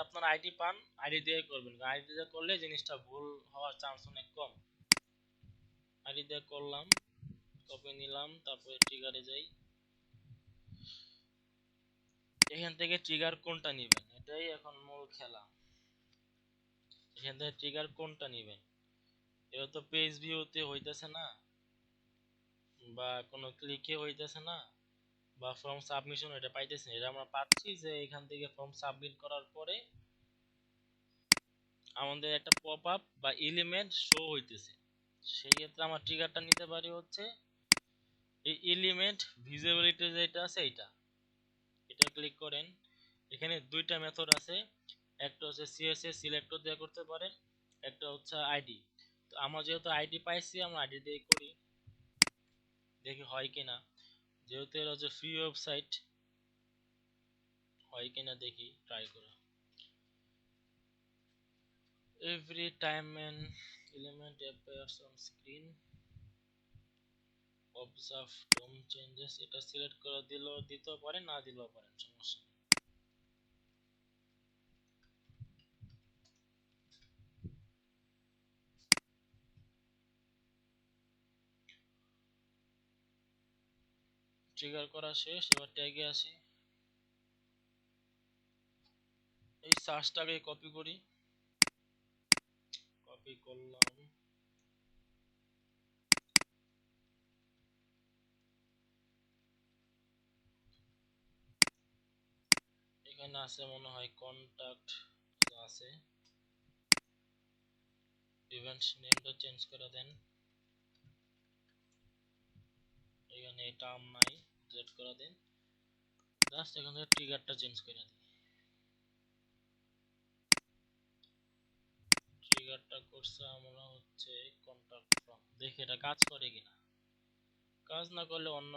আপনার আইডি পান আইডি দিয়ে করবেন, আইডি দিয়ে করলে জিনিসটা ভুল হওয়ার চান্স অনেক কম। আইডি দিয়ে করলাম, কপি নিলাম, তারপরে ট্রিগারে যাই, এখান থেকে ট্রিগার কোনটা নেবেন এটাই এখন মূল খেলা। এখান থেকে ট্রিগার কোনটা নেবেন, এটা তো পেজ ভিউতে হইতেছে না বা কোনো ক্লিকে হইতেছে না বা ফর্ম সাবমিশন এটা পাইতেছি না, এটা আমরা পাচ্ছি যে এখান থেকে ফর্ম সাবমিট করার পরে আমাদের একটা পপআপ বা এলিমেন্ট শো হইতেছে। সেই ক্ষেত্রে আমরা ট্রিগারটা নিতে পারি হচ্ছে এই এলিমেন্ট ভিজিবিলিটি যেটা আছে এটা ক্লিক করেন। এখানে দুইটা মেথড আছে, একটা হচ্ছে সিএসএস সিলেক্টর দিয়ে করতে পারেন, একটা হচ্ছে আইডি। তো আমরা যেহেতু আইডি পাইছি আমরা আইডি দিয়ে করি, দেখি হয় কিনা। যেহেতু এটা হচ্ছে ফ্রি ওয়েবসাইট, হয় কিনা দেখি ট্রাই করে। Every time an element appears on screen, observe DOM changes, এটা সিলেক্ট করে দিতেও পারেন না দিলেও পারেন, সমস্যা নেই। ট্রিগার করা শেষ, এবার ট্যাগে আসি, এই সার্চটাকে কপি করি, কপি করলাম, এখানে আছে মনে হয় কন্টাক্ট আছে, ইভেন্ট নেমটা চেঞ্জ করে দেন, এখানে এটা নাই ডিলিট করে দেন, জাস্ট এখান থেকে ট্রিগারটা চেঞ্জ করে দিন। কন্টাক্ট করছে আমরা হচ্ছে কন্টাক্ট ফ্রম, দেখি এটা কাজ করে কিনা। কাজ না করলে অন্য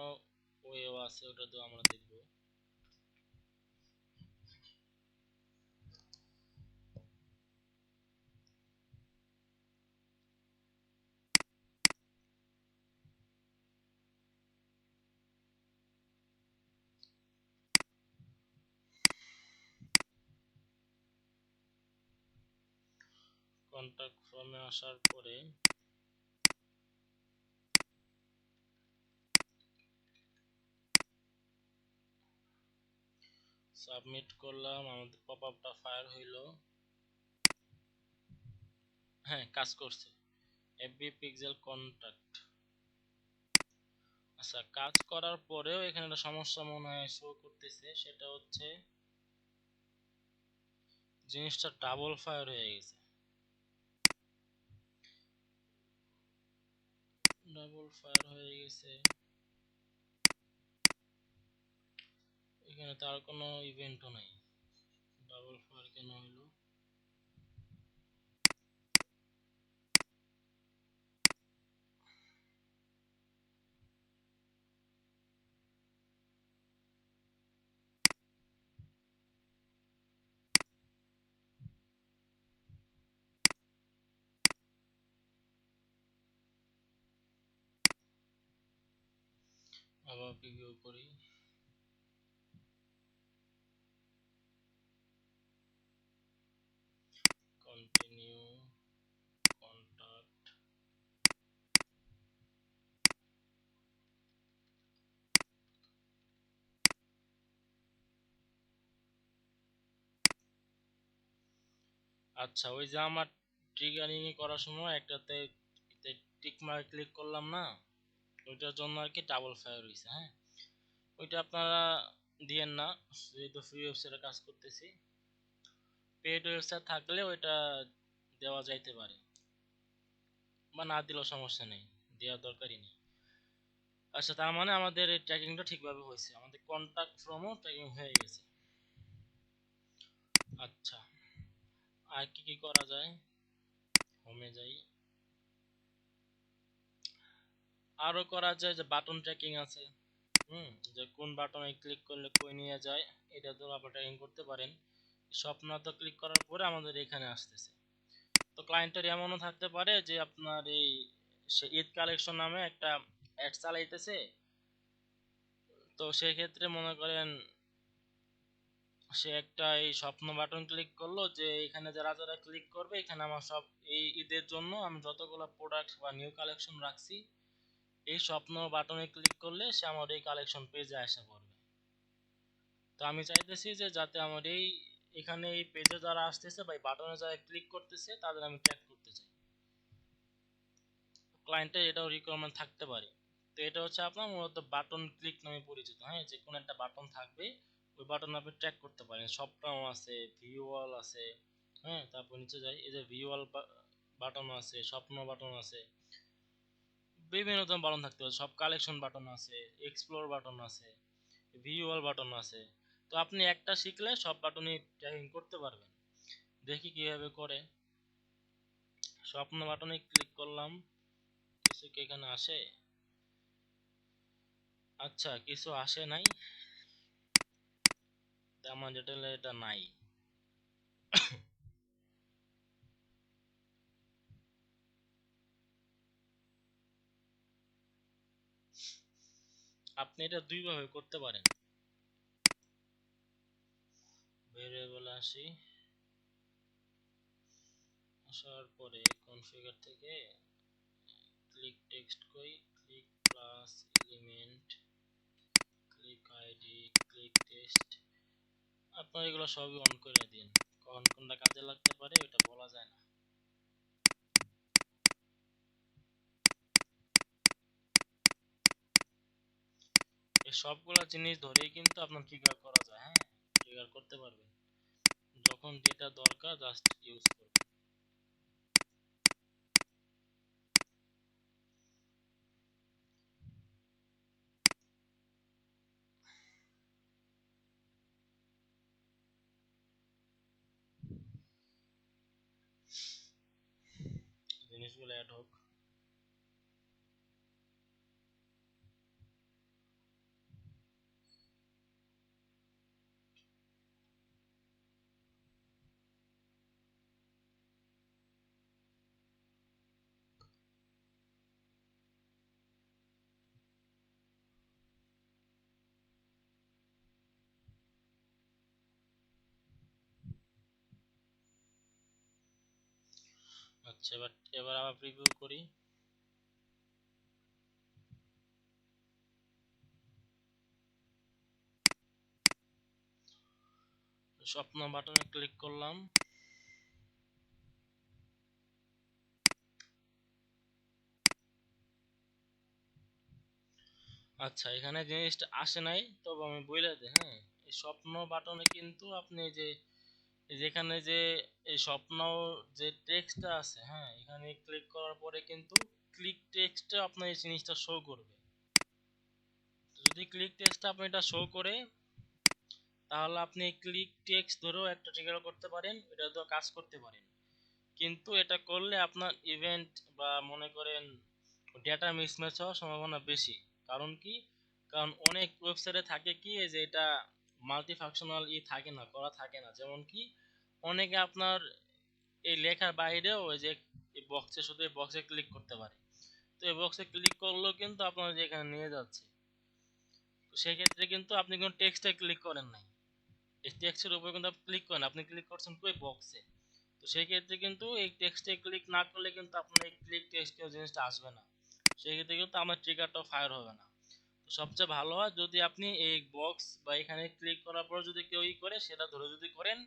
ওয়েও আছে, ওটা তো আমরা দেখব। কন্টাক্ট ফর্মে আসার পরে সাবমিট করলাম, আমাদের পপআপটা ফায়ার হইলো। হ্যাঁ, কাজ করছে। FB pixel contact. আচ্ছা, কাজ করার পরেও এখানে একটা সমস্যা মনে হয় শো করতেছে, সেটা হচ্ছে জিনিসটা ডাবল ফায়ার হয়ে গেছে। ডাবল ফায়ার হয়ে গেছে, এখানে তার কোনো ইভেন্টও নাই। ডাবল ফায়ার কেন হইলো? আবার প্রিভিউ করি। Continue contact. আচ্ছা, ওই যে আমার ট্রিগারিং করার সময় একটাতে টিক মার্ক ক্লিক করলাম না, ওইটার জন্য আর কি ডাবল ফায়ার হয়েছে। হ্যাঁ, ওইটা আপনারা দিয়েন না, যেহেতু ফ্রি ওয়েবসাইটে কাজ করতেছি। পেড ওয়েবসাইট থাকলে ওইটা দেওয়া যাইতে পারে, বা না দিলেও সমস্যা নেই, দেওয়ার দরকারই নেই। আচ্ছা, তার মানে আমাদের এই ট্র্যাকিংটা ঠিকভাবে হয়েছে, আমাদের কন্টাক্ট ফ্রমও ট্র্যাকিং হয়ে গেছে। আচ্ছা, আর কি কি করা যায়? হোমে যাই। আরো করা যায় যে বাটন ট্র্যাকিং আছে। যে কোন বাটনে ক্লিক করলে কই নিয়ে যায়, এটা তো আপনি ট্র্যাকিং করতে পারেন। স্বপ্ন তো ক্লিক করার পরে আমাদের এখানে আসতেছে। তো ক্লায়েন্টের এমনও থাকতে পারে যে আপনার এই সে ঈদ কালেকশন নামে একটা অ্যাড চালাইতেছে, তো সেক্ষেত্রে মনে করেন সে একটা এই স্বপ্ন বাটন ক্লিক করলো যে এখানে যারা যারা ক্লিক করবে এখানে আমার সব এই ঈদের জন্য আমি যতগুলো প্রোডাক্ট বা নিউ কালেকশন রাখছি, এই স্বপ্ন বাটনে ক্লিক করলে সে আমার এই কালেকশন পেজে আসা পড়বে। তো আমি চাইতেছি যে যাতে আমার এখানে এই পেজে যারা আসতেছে বা বাটনে যারা ক্লিক করতেছে তাদের আমি ট্র্যাক করতে চাই। ক্লায়েন্টের এটাও রিকোয়ারমেন্ট থাকতে পারে। তো এটা হচ্ছে আপনার মূলত বাটন ক্লিক নামে পরিচিত। হ্যাঁ, যে কোনো একটা বাটন থাকবে, ওই বাটন আপনি ট্র্যাক করতে পারেন। স্বপ্নাও আছে, ভিউয়াল আছে। হ্যাঁ, তারপর নিচে যাই, এই যে ভিউয়াল বাটন আছে, স্বপ্ন বাটন আছে, বিভিন্ন ধরনের বাটন থাকতে পারে। সব কালেকশন বাটন আছে, এক্সপ্লোর বাটন আছে, ভিউয়াল বাটন আছে। তো আপনি একটা শিখলে সব বাটনই ট্র্যাকিং করতে পারবেন। দেখি কিভাবে করে। স্বপ্ন বাটনে ক্লিক করলাম, কিছু কি এখানে আসে? আচ্ছা, কিছু আসে নাই, আমার যেটা এটা নাই। আপনি এটা দুই ভাবে করতে পারেন। ভেরিয়েবল আসি, আসার পরে কনফিগার থেকে ক্লিক টেক্সট কই, click plus element, click ID, click text, আপনার এগুলো সবই অন করে দিন। কখন কোনটা কাজে লাগতে পারে এটা বলা যায় না। এই সবগুলা জিনিস ধরেই কিন্তু আপনার ট্রিগার করা যায়। হ্যাঁ, ট্রিগার করতে পারবেন, যখন যেটা দরকার জাস্ট ইউজ করবেন। জিনিসগুলো অ্যাড হোক। আচ্ছা, এবার আবার প্রিভিউ করি। স্বপ্ন বাটনে ক্লিক করলাম। আচ্ছা, এখানে জিনিসটা আসে নাই, তবে আমি বলে দিই। হ্যাঁ, এই স্বপ্ন বাটনে কিন্তু আপনি যেখানে যে এই স্বপ্ন যে টেক্সটটা আছে, হ্যাঁ, এখানে ক্লিক করার পরে কিন্তু ক্লিক টেক্সটে আপনার এই জিনিসটা শো করবে। যদি ক্লিক টেক্সটটা আপনি এটা শো করে, তাহলে আপনি ক্লিক টেক্সট ধরেও একটা ট্রিগার করতে পারেন, এটা তো কাজ করতে পারেন। কিন্তু এটা করলে আপনার ইভেন্ট বা মনে করেন ডেটা মিসম্যাচ হওয়ার সম্ভাবনা বেশি। কারণ কি? কারণ অনেক ওয়েবসাইটে থাকে কি, এই যে এটা মাল্টি ফাংশনাল থাকে না, করা থাকে না। যেমন কি, অনেকে আপনার এই লেখার বাইরেও ওই যে এই বক্সে, শুধু এই বক্সে ক্লিক করতে পারে। তো এই বক্সে ক্লিক করলেও কিন্তু আপনার যে এখানে নিয়ে যাচ্ছে। তো সেই ক্ষেত্রে কিন্তু আপনি কোনো টেক্সটে ক্লিক করেন নাই, এই টেক্সটের উপর কিন্তু আপনি ক্লিক করেন, আপনি ক্লিক করছেন কই বক্সে। তো সেই ক্ষেত্রে কিন্তু এই টেক্সটে ক্লিক না করলে কিন্তু আপনার এই ক্লিক টেক্সটে জিনিসটা আসবে না। সেই ক্ষেত্রে কিন্তু আমার ট্রিগারটাও ফায়ার হবে না। তো সবচেয়ে ভালো হয় যদি আপনি এই বক্স বা এখানে ক্লিক করার পর যদি কেউ করে সেটা ধরে যদি করেন,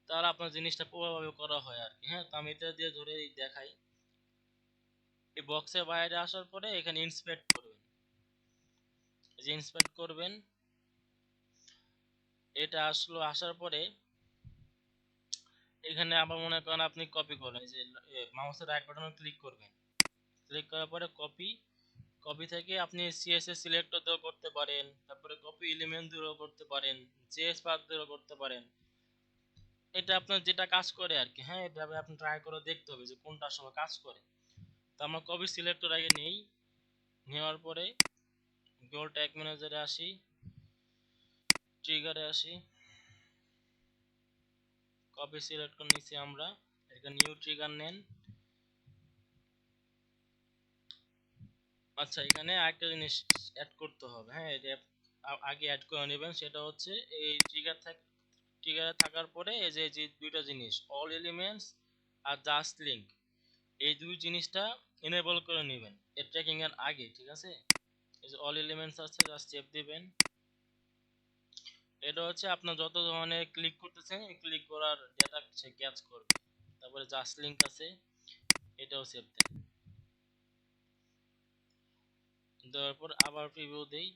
তাহলে আপনার জিনিসটা প্রভাবে করা হয় আর কি। হ্যাঁ, তো আমি এটা দিয়ে ধরে দেখাই। এই বক্সের বাইরে আসার পরে এখানে ইন্সপেক্ট করবেন, যে ইন্সপেক্ট করবেন, এটা আসলো। আসার পরে এখানে আবার মনে করেন আপনি কপি করবেন, যে মাউসের রাইট বাটনে ক্লিক করবেন, ক্লিক করার পরে কপি, কপি থেকে আপনি সিএসএস সিলেক্টর দিয়েও করতে পারেন, তারপরে কপি এলিমেন্ট দিয়েও করতে পারেন, জেএস পাথ দিয়েও করতে পারেন। এটা আপনার যেটা কাজ করে আর কি। হ্যাঁ, এভাবে আপনি ট্রাই করে দেখতে হবে যে কোনটা আসলে কাজ করে। তো আমরা কপি সিলেক্টর আগে নেই, নেওয়ার পরে গোল ট্যাগ ম্যানেজারে আসি, ট্রিগারে আসি, কপি সিলেক্ট করে নিছি আমরা। একটা নিউ ট্রিগার নেন। আচ্ছা, এখানে আরেকটা জিনিস অ্যাড করতে হবে। হ্যাঁ, এটা আগে অ্যাড করে নেবেন। সেটা হচ্ছে এই ট্রিগারে থাকার পরে এই যে দুইটা জিনিস, অল এলিমেন্টস আর জাস্ট লিঙ্ক, এই দুই জিনিসটা এনেবল করে নেবেন এর ট্র্যাকিং এর আগে। ঠিক আছে, এই যে অল এলিমেন্টস আছে, জাস্ট চেপ দিবেন। এটা হচ্ছে আপনার যত ধরনের ক্লিক করতেছেন, এই ক্লিক করার ডেটা সে ক্যাচ করবে। তারপরে জাস্ট লিঙ্ক আছে, এটাও সেভ দেন। দেওয়ার পর আবার প্রিভিউ দেই।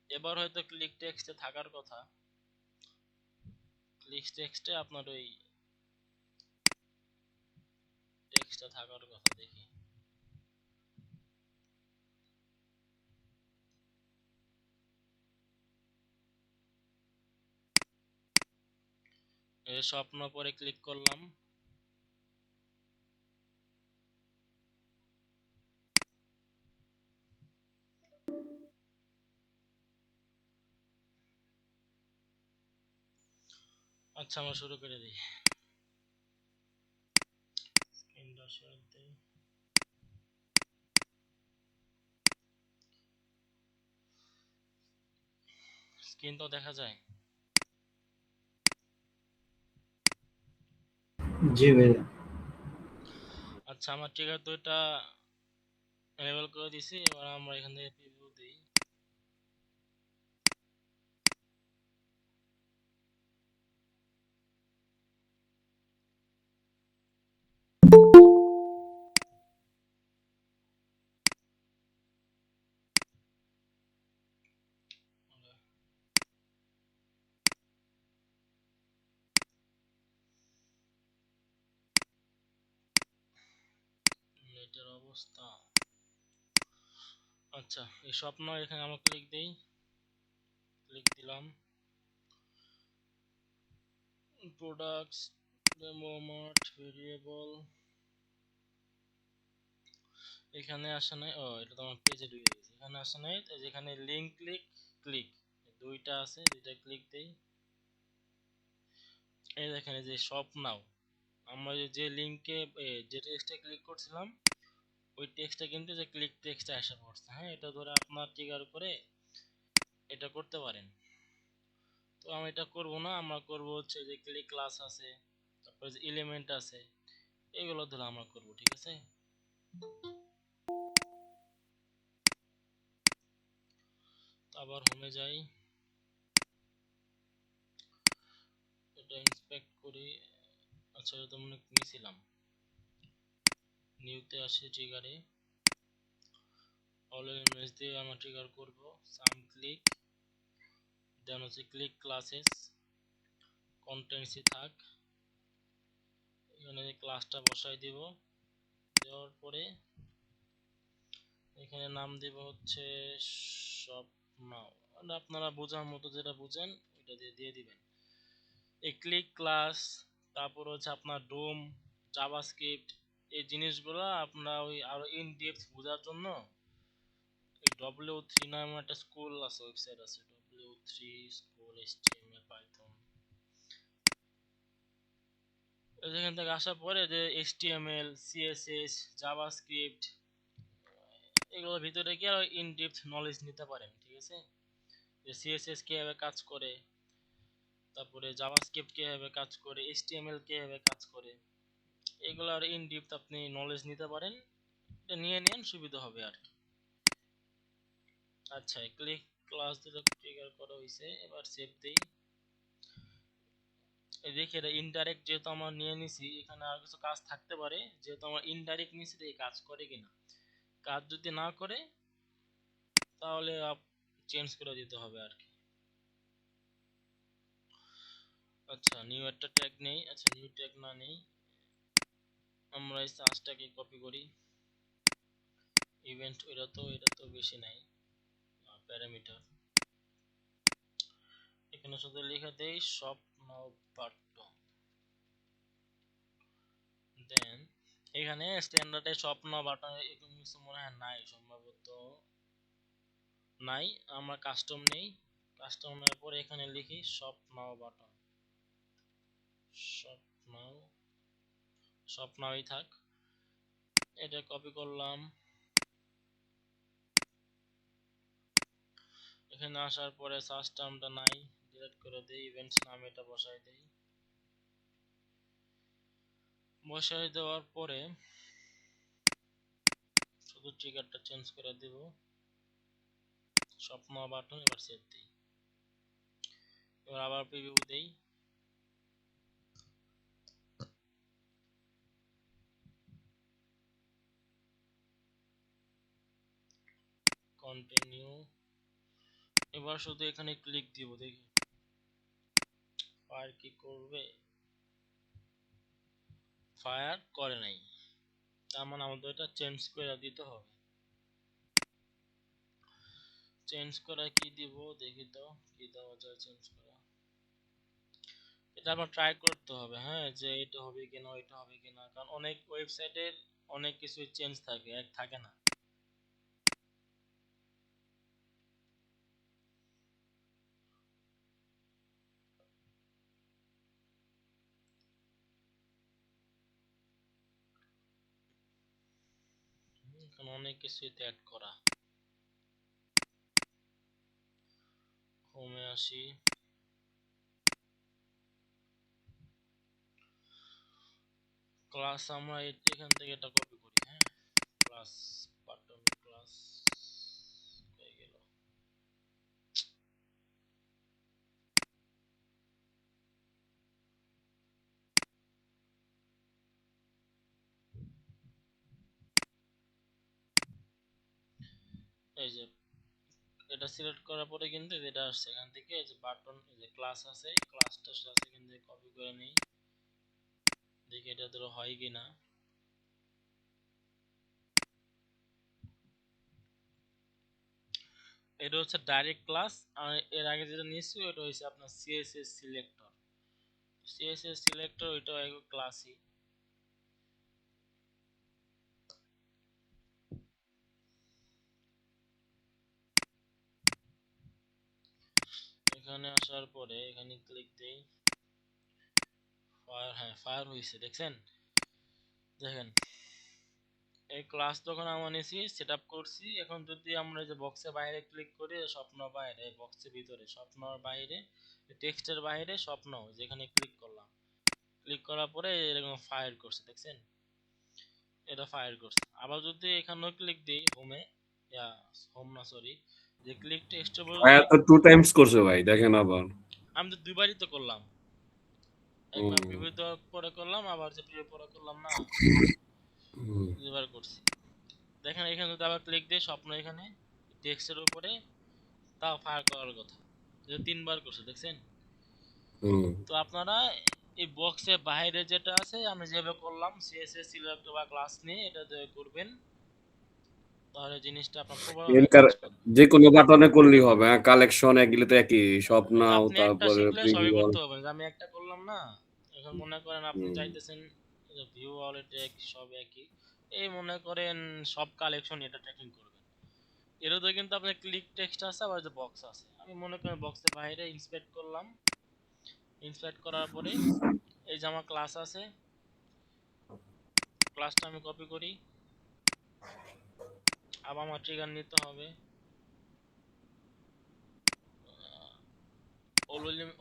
এবার হয়তো ক্লিক টেক্সটে থাকার কথা, ক্লিক টেক্সটে আপনার ওই টেক্সটটা থাকার কথা। দেখি, এই স্বপ্ন পরে ক্লিক করলাম। আচ্ছা, আমরা শুরু করে দিই। স্ক্রিনটা শেয়ার দেই। স্ক্রিন তো দেখা যায়। জি ভাইয়া। আচ্ছা, আমার ট্রিগার দুইটা এনেবল করে দিছি। এবার আমরা এখান থেকে প্রিভিউ দিই। নেটের অবস্থা। আচ্ছা, এই স্বপ্ন এখানে আমরা ক্লিক দেই, ক্লিক দিলাম। প্রোডাক্টস, ডেমো মার্ট, ভেরিয়েবল, এখানে আসে নাই, ও এটা তো আমার পেজে ঢুকে গেছে, এখানে আসে নাই, যেখানে লিঙ্ক ক্লিক দুইটা আছে, দুইটা ক্লিক দেই। এই দেখেন এই যে শপ নাও, আমরা যে লিঙ্কে যে টেক্সটে ক্লিক করছিলাম ওই টেক্সটটা কিন্তু যে ক্লিক টেক্সটে আসা পড়ছে। হ্যাঁ, এটা ধরে আপনার ট্রিগার করে এটা করতে পারেন। তো আমি এটা করব না, আমরা করব হচ্ছে যে ক্লিক ক্লাস আছে, তারপরে যে এলিমেন্ট আছে, এগুলো ধরে আমরা করব। ঠিক আছে, তো আবার হোমে যাই, এটা ইন্সপেক্ট করি। আচ্ছা, এটা তো মনে নিয়েছিলাম, নিউতে আসি, ট্রিগারে অল এলিমেন্টস দিয়ে আমরা ট্রিগার করব। সাম ক্লিক, দেন হচ্ছে ক্লিক ক্লাসেস, কন্টেন্টসই থাক, এখানে ক্লাসটা বসাই দিব। দেওয়ার পরে এখানে নাম দিব হচ্ছে সব নাও, আপনারা বোঝার মতো যেটা বুঝেন ওইটা দিয়ে দিবেন। এই ক্লিক ক্লাস, তারপর হচ্ছে আপনার ডোম, জাভাস্ক্রিপ্ট, এই জিনিসগুলো আপনারা ওই আরো ইন ডেপথ বোঝার জন্য এই W3 নামে একটা স্কুল আছে, ওয়েবসাইট আছে, W3 স্কুল HTML পাইথন। এখান থেকে আসার পরে যে HTML CSS জাভাস্ক্রিপ্ট, এগুলোর ভিতরে কি আর ইন ডেপথ নলেজ নিতে পারেন। ঠিক আছে, যে CSS কিভাবে কাজ করে, তারপরে জাভাস্ক্রিপ্ট কিভাবে কাজ করে, HTML কিভাবে কাজ করে, এগুলোর ইন ডেপথ আপনি নলেজ নিতে পারেন। এটা নিয়ে নেন, সুবিধা হবে আর কি। আচ্ছা, ক্লিক ক্লাস দুটো ট্রিগার করা হয়েছে, এবার সেভ দেই। এই দেখি এটা ইনডাইরেক্ট যেহেতু আমরা নিয়ে নিছি, এখানে আর কিছু কাজ থাকতে পারে, যেহেতু আমরা ইনডাইরেক্ট নিছি এই কাজ করে কিনা। কাজ যদি না করে তাহলে চেঞ্জ করে দিতে হবে আর কি। আচ্ছা, নিউ একটা ট্যাগ নেই, আচ্ছা নিউ ট্যাগ না নেই, আমরা এই সার্চটাকে কপি করি। ইভেন্ট, এটা তো বেশি নাই, প্যারামিটার এখানে শুধু লিখে দেই শপ নাও বাটন। দেন এখানে স্ট্যান্ডার্ডে শপ নাও বাটন এরকম কিছু মনে হয় নাই, সম্ভবত নাই। আমরা কাস্টম নেই, কাস্টমের পরে এখানে লিখি shop now button, shop now, shop নাওই থাক। এটা কপি করলাম, এখানে আসার পরে সার্চ টার্মটা নাই, ডিলিট করে দেই, ইভেন্টস নাম এটা বসাই দেই। বসাই দেওয়ার পরে শুধু ট্রিগারটা চেঞ্জ করে দেব, শপ নাও বাটন, এবার সেভ দেই। এবার আবার প্রিভিউ দেই, কন্টিনিউ। এবার শুধু এখানে ক্লিক দিব, দেখি ফায়ার কি করবে। ফায়ার করে নাই, তার মানে আমাদের এটা চেঞ্জ করে দিতে হবে। চেঞ্জ করা কি দিব দেখি তো, কি দেওয়া যায় চেঞ্জ করা। এটা আবার ট্রাই করতে হবে, হ্যাঁ, যে এটা হবে কিনা ওইটা হবে কিনা, কারণ অনেক ওয়েবসাইটের অনেক কিছু চেঞ্জ থাকে, এক থাকে না। এখানে অনেক কিছুই অ্যাড করা। হোমে আসি, ক্লাস আমরা এখান থেকে এটা কপি করি। হ্যাঁ, ক্লাস বাটন, ক্লাস হয়ে গেল। এই যে এটা সিলেক্ট করার পরে কিন্তু এটা আসছে, এখান থেকে এই যে বাটন, এই যে ক্লাস আছে, ক্লাসটা আছে, এখান থেকে কপি করে নিই, দেখি এটা ধরো হয় কিনা। এটা হচ্ছে ডাইরেক্ট ক্লাস, আর এর আগে যেটা নিয়েছি ওটা হচ্ছে আপনার সিএসএস সিলেক্টর। সিএসএস সিলেক্টর ওইটা ক্লাসই। এখানে আসার পরে এখানে ক্লিক দেই, ফায়ার, হ্যাঁ ফায়ার হয়েছে, দেখছেন? দেখেন এই ক্লাস তখন আমরা নিয়েছি, সেট আপ করছি। এখন যদি আমরা যে বক্সের বাইরে ক্লিক করি, স্বপ্ন বাইরে, বক্সের ভিতরে স্বপ্নর বাইরে, টেক্সটের বাইরে স্বপ্ন, যেখানে ক্লিক করলাম, ক্লিক করার পরে এরকম ফায়ার করছে, দেখছেন? এটা ফায়ার করছে। আবার যদি এখানেও ক্লিক দিই হোমে, ইয়া হোম না সরি, যে ক্লিক টেক্সটের উপর ভাইয়া তো 2 টাইমস করছে ভাই, দেখেন আবার। আমি তো দুইবারই তো করলাম, একবার প্রিভিউ দেওয়ার পরে করলাম, আবার যে প্রিভিউ পরে করলাম না, দুইবার করছি। দেখেন এখানে যদি আবার ক্লিক দিই স্বপ্ন, এখানে টেক্সটের উপরে, তাও ফায়ার করার কথা, যে 3বার করছে, দেখছেন? তো আপনারা এই বক্সের বাইরে যেটা আছে আমি যেভাবে করলাম, সিএসএস সিলেক্ট বা ক্লাস নিয়ে এটা দিয়ে করবেন, তাহলে জিনিসটা আপনার প্রপারভাবে কাজ করবে। যে কোনো বাটনে করলেই হবে, হ্যাঁ? কালেকশন এগুলো তো একই, স্বপ্ন, আপনি একটা তারপরে শিখলে সবই প্রিভিউ। করতে পারবেন। যে আমি একটা করলাম না, এখন মনে করেন আপনি চাইতেছেন ভিউ অল ট্যাগ সব একই, এই মনে করেন সব কালেকশন এটা ট্র্যাকিং করবেন। এরও কিন্তু আপনার ক্লিক টেক্সট আছে, আবার যে বক্স আছে। আমি মনে করেন বক্সের বাইরে ইন্সপেক্ট করলাম, ইন্সপেক্ট করার পরে এই যে আমার ক্লাস আছে, ক্লাসটা আমি কপি করি, আবার আমার ট্রিগার নিতে হবে,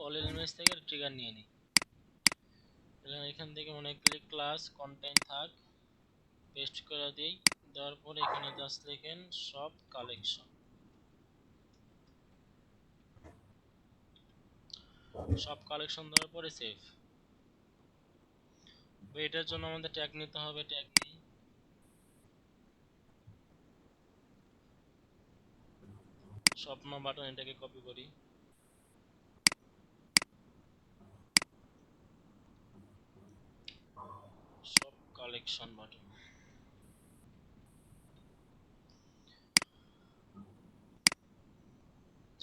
অল এলিমেন্টস থেকে ট্রিগার নিয়ে নিই। এখান থেকে মনে ক্লিক ক্লাস কন্টেন্ট থাক, পেস্ট করে দিই, দেওয়ার পরে এখানে জাস্ট লিখেন সব কালেকশন, সব কালেকশন দেওয়ার পরে সেভ। এটার জন্য আমাদের ট্যাগ নিতে হবে, ট্যাগ নিই, স্বপ্ন বাটন, এটাকে কপি করি, সব কালেকশন বাটন,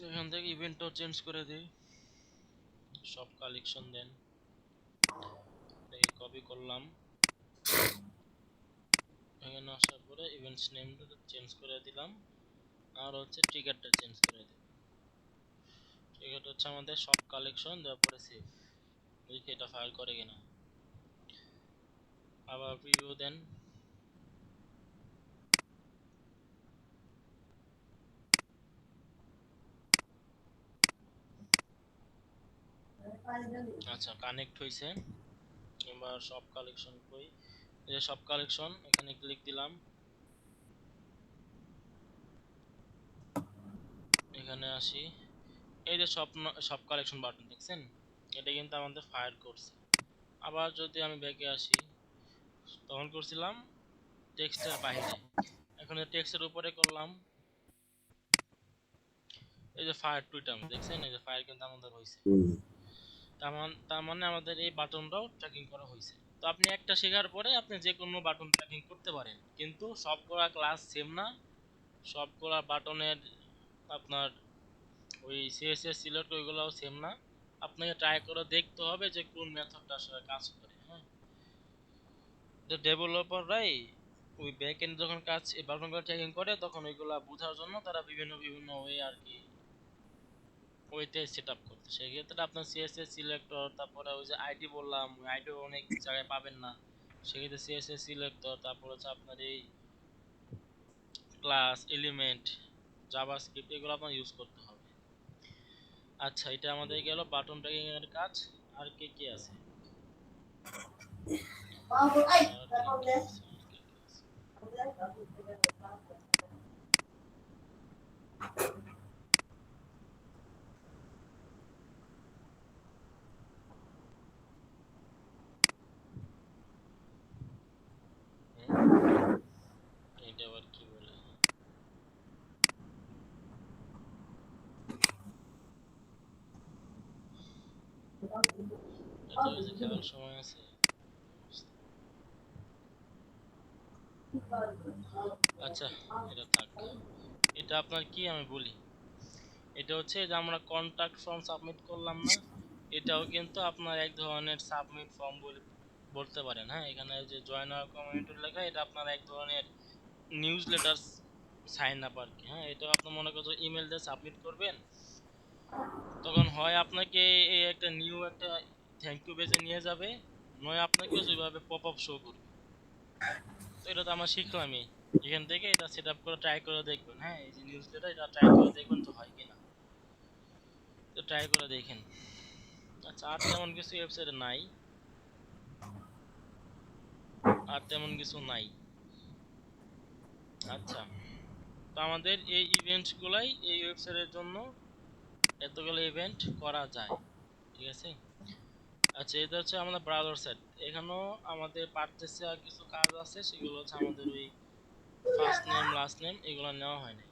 এখান থেকে ইভেন্টও চেঞ্জ করে দিই, সব কালেকশন দেন, এটাকে কপি করলাম, এখানে আসার পরে ইভেন্টস নেমটা চেঞ্জ করে দিলাম, আর হচ্ছে ট্রিগারটা চেঞ্জ করে দিই। ট্রিগারটা হচ্ছে আমাদের সব কালেকশন, দেওয়ার পরে সেভ। দেখি এটা ফাইল করে কিনা, আবার প্রিভিউ দেন, আচ্ছা কানেক্ট হয়েছে। এবার সব কালেকশন কই, এই যে সব কালেকশন, এখানে ক্লিক দিলাম, এখানে আসি, এই যে সব কালেকশন বাটন, দেখছেন? এটা কিন্তু আমাদের ফায়ার করছে। আবার যদি আমি ব্যাকে আসি, তখন করছিলাম টেক্সটের বাইরে, এখন টেক্সটের উপরে করলাম, এই যে ফায়ার টুইটাম, দেখছেন? এই যে ফায়ার কিন্তু আমাদের হয়েছে। তার মানে আমাদের এই বাটনটাও ট্র্যাকিং করা হয়েছে। তো আপনি একটা শেখার পরে আপনি যে কোনো বাটন ট্র্যাকিং করতে পারেন, কিন্তু সবগুলা ক্লাস সেম না, সবগুলা বাটনের আপনার ওই সিএসএস সিলেক্ট ওইগুলোও সেম না। আপনাকে ট্রাই করে দেখতে হবে যে কোন মেথডটা আসলে কাজ করে। হ্যাঁ, যে ডেভেলপাররাই ওই ব্যাক এন্ড যখন কাজ এই বাটনগুলো ট্র্যাকিং করে, তখন ওইগুলা বোঝার জন্য তারা বিভিন্ন ওয়ে আর কি ওইতে সেট আপ করতে। সেক্ষেত্রে আপনার সিএসএস সিলেক্টর, তারপরে ওই যে আইডি বললাম, ওই আইডিও অনেক জায়গায় পাবেন না, সেক্ষেত্রে সিএসএস সিলেক্টর, তারপর হচ্ছে আপনার এই ক্লাস এলিমেন্ট জাভাস্ক্রিপ্ট, এগুলো আপনার ইউজ করতে হবে। আচ্ছা, এটা আমাদের গেল বাটন ট্র্যাকিং এর কাজ। আর কি কি আছে? এটা আবার কি বলে? এটা হচ্ছে খেলার সময় আছে। আচ্ছা, এটা থাক। এটা আপনার কি আমি বলি, এটা হচ্ছে যে আমরা কন্টাক্ট ফর্ম সাবমিট করলাম না, এটাও কিন্তু আপনার এক ধরনের সাবমিট ফর্ম বলতে পারেন। হ্যাঁ, এখানে যে জয়েন আওয়ার কমিউনিটি লেখা, এটা আপনার এক ধরনের নিউজ লেটার সাইন আপ আর কি। হ্যাঁ, এটা আপনি মনে করছেন ইমেল দিয়ে সাবমিট করবেন, তখন হয় আপনাকে এই একটা নিউ একটা থ্যাংক ইউ পেজে নিয়ে যাবে, নয় আপনাকে ওইভাবে পপ আপ শো করবে। তো এটা তো আমরা শিখলামই, এখান থেকে এটা সেট আপ করে ট্রাই করে দেখবেন। হ্যাঁ, এই যে নিউজ লেটার এটা ট্রাই করে দেখবেন তো হয় কিনা, তো ট্রাই করে দেখেন। আচ্ছা, আর তেমন কিছু ওয়েবসাইটে নাই, আর তেমন কিছু নাই। আচ্ছা, তো আমাদের এই ইভেন্ট গুলাই এই ওয়েবসাইটের জন্য এতগুলো ইভেন্ট করা যায়, ঠিক আছে। আচ্ছা, এটা হচ্ছে আমাদের ব্রাউজার সাইট। এখানেও আমাদের পারচেসে কিছু কাজ আছে, সেগুলো হচ্ছে আমাদের ওই ফার্স্ট নেম লাস্ট নেম এগুলো নেওয়া হয় না।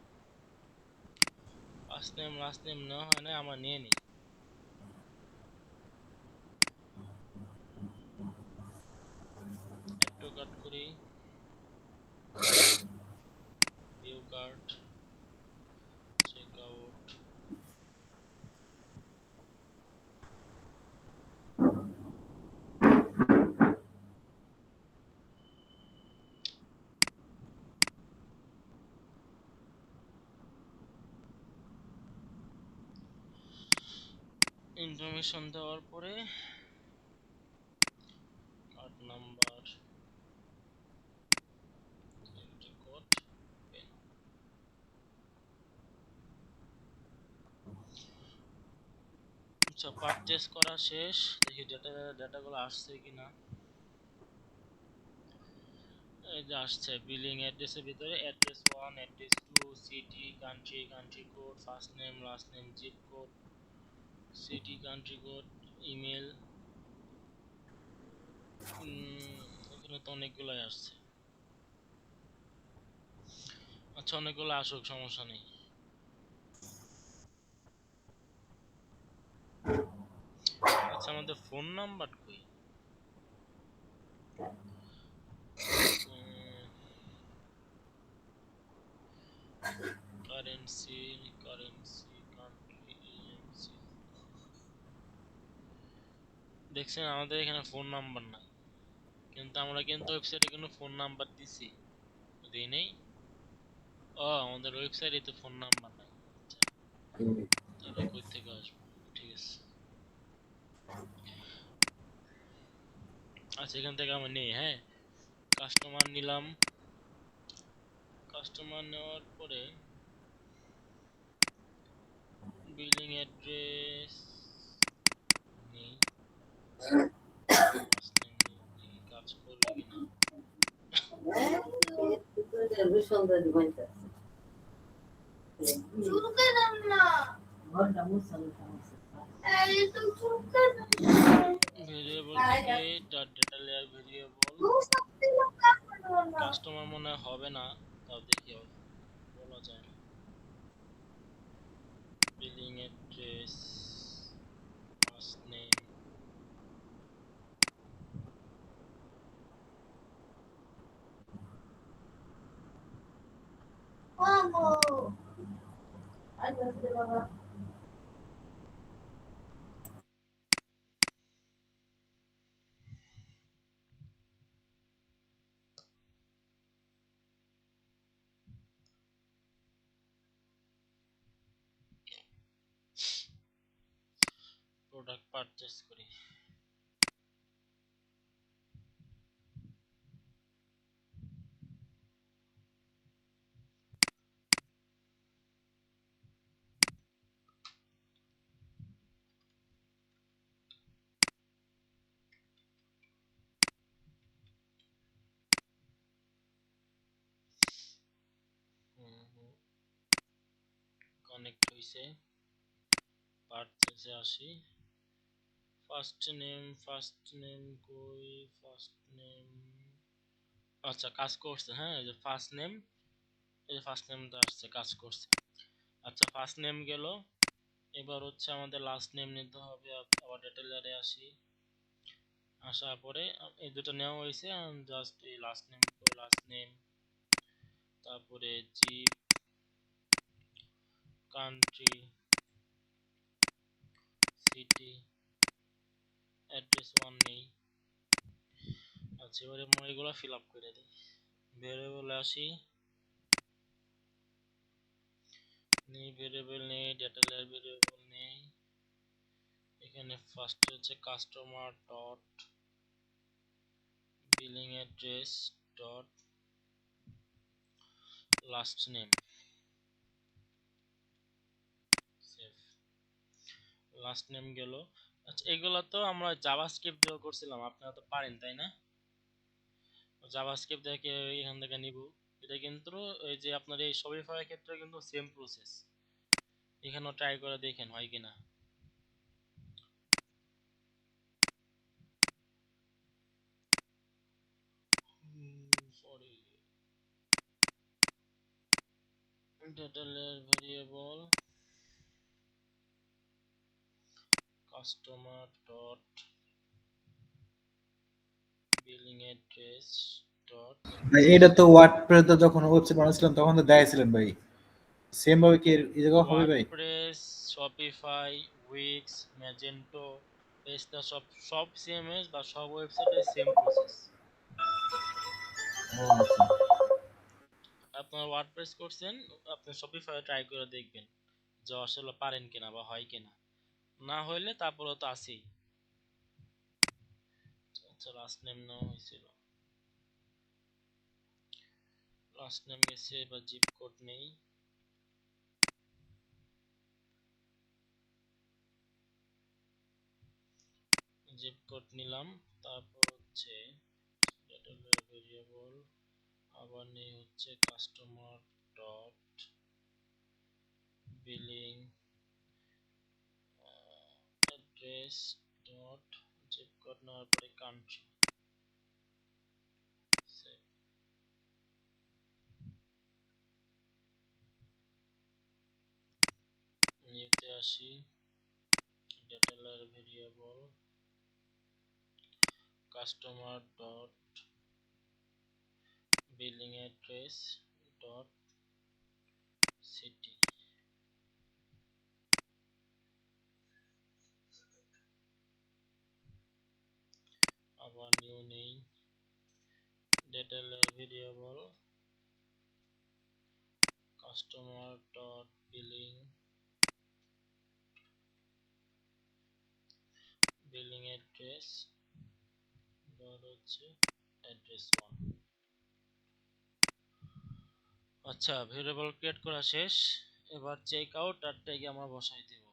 ফার্স্ট নেম লাস্ট নেম নেওয়া হয় না, আমরা নিয়ে নিই। একটু কাট করি, view cart, check out. Information দেওয়ার পরে কার্ড নাম্বার, কোড, পেন। আচ্ছা, পারচেস করা শেষ। দেখি ডাটাগুলো আসছে কিনা। এই যে আসছে, বিলিং অ্যাড্রেসের ভিতরে address 1, address 2, city, country, country code, first name, last name, zip code, city, country code, email. এখানে তো অনেকগুলাই আসছে। আচ্ছা, অনেকগুলো আসুক, সমস্যা নেই। আচ্ছা, আমাদের ফোন নাম্বার কই? Currency, currency, country, agency. দেখছেন, আমাদের এখানে ফোন নাম্বার নাই, কিন্তু আমরা কিন্তু ওয়েবসাইটে কোনো ফোন নাম্বার দিছি, দিই নেই। ও, আমাদের ওয়েবসাইটে তো ফোন নাম্বার নাই। আচ্ছা, তাহলে কই থেকে আসবো? ঠিক আছে। আচ্ছা, এখান থেকে আমরা নেই। হ্যাঁ, কাস্টমার নিলাম। কাস্টমার নেওয়ার পরে বিলিং অ্যাড্রেস নেই, last name নেই, দেখি কাজ করবে কিনা। ভেরিয়েবল থেকে ডেটা লেয়ার ভেরিয়েবল, কাস্টমার মনে হয় হবে না, তাও দেখি বলা যায় না। Billing address, first name, product purchase করি। কানেক্ট হইছে, পারচেসে আসি। ফার্স্ট নেম কই? ফার্স্ট নেম, আচ্ছা কাজ করছে। হ্যাঁ, এই যে ফার্স্ট নেম, এই যে ফার্স্ট নেমটা আসছে, কাজ করছে। আচ্ছা, ফার্স্ট নেম গেল। এবার হচ্ছে আমাদের লাস্ট নেম নিতে হবে। আবার ডেটা লেয়ারে আসি, আসার পরে এই দুটো নেওয়া হয়েছে, জাস্ট এই লাস্ট নেম কই? লাস্ট নেম, তারপরে জিপ, কান্ট্রি, সিটি, অ্যাড্রেস 1 নেই। আচ্ছা, এবারে এগুলো ফিল আপ করে দিই। ভেরিয়েবলে আসি, নেই ভেরিয়েবল নেই, ডেটা লেয়ার ভেরিয়েবল নেই, এখানে ফার্স্ট হচ্ছে customer dot billing address dot last name save last name গেল। আচ্ছা, এগুলো তো আমরা জাভাস্ক্রিপ্ট দিয়ে করছিলাম, আপনারা তো পারেন তাই না? জাভাস্ক্রিপ্ট দেখে এখান থেকে নিব। এটা কিন্তু এই যে আপনার এই শপিফাই ক্ষেত্রে কিন্তু সেম প্রসেস, এখানেও ট্রাই করে দেখেন হয় কিনা। Sorry, data layer variable customer dot billing address dot ভাই এটা তো ওয়ার্ডপ্রেসে যখন ওয়েবসাইট বানাচ্ছিলাম তখন তো দেখাইছিলেন ভাই, সেম ভাবে কি এই জায়গা হবে ভাই? ওয়ার্ডপ্রেস, শপিফাই, উইক্স, ম্যাজেন্টো, পেস্তা, সব সিএমএস বা সব ওয়েবসাইটে সেম প্রসেস। ও আচ্ছা। আপনার ওয়ার্ডপ্রেস করছেন, আপনি শপিফাই ট্রাই করে দেখবেন যে আসলে পারেন কিনা বা হয় কিনা। না হইলে তারপরে তো আছেই। আচ্ছা, লাস্ট নেম নেওয়া হয়েছিল, লাস্ট নেম গেছে, এবার জিপ কোড নেই। জিপ কোড নিলাম, তারপর হচ্ছে ডেটা ভেরিয়েবল আবার নেই হচ্ছে customer dot billing address dot zip code নেওয়ার পরে কান্ট্রি সেভ। নিউতে আসি, data layer variable customer dot billing address dot city, আবার নিউ নেই, data layer variable customer dot billing address dot হচ্ছে অ্যাড্রেস 1। আচ্ছা, ভেরিয়েবল ক্রিয়েট করা শেষ, এবার চেক আউট আর ট্যাগে আমরা বসাই দেব।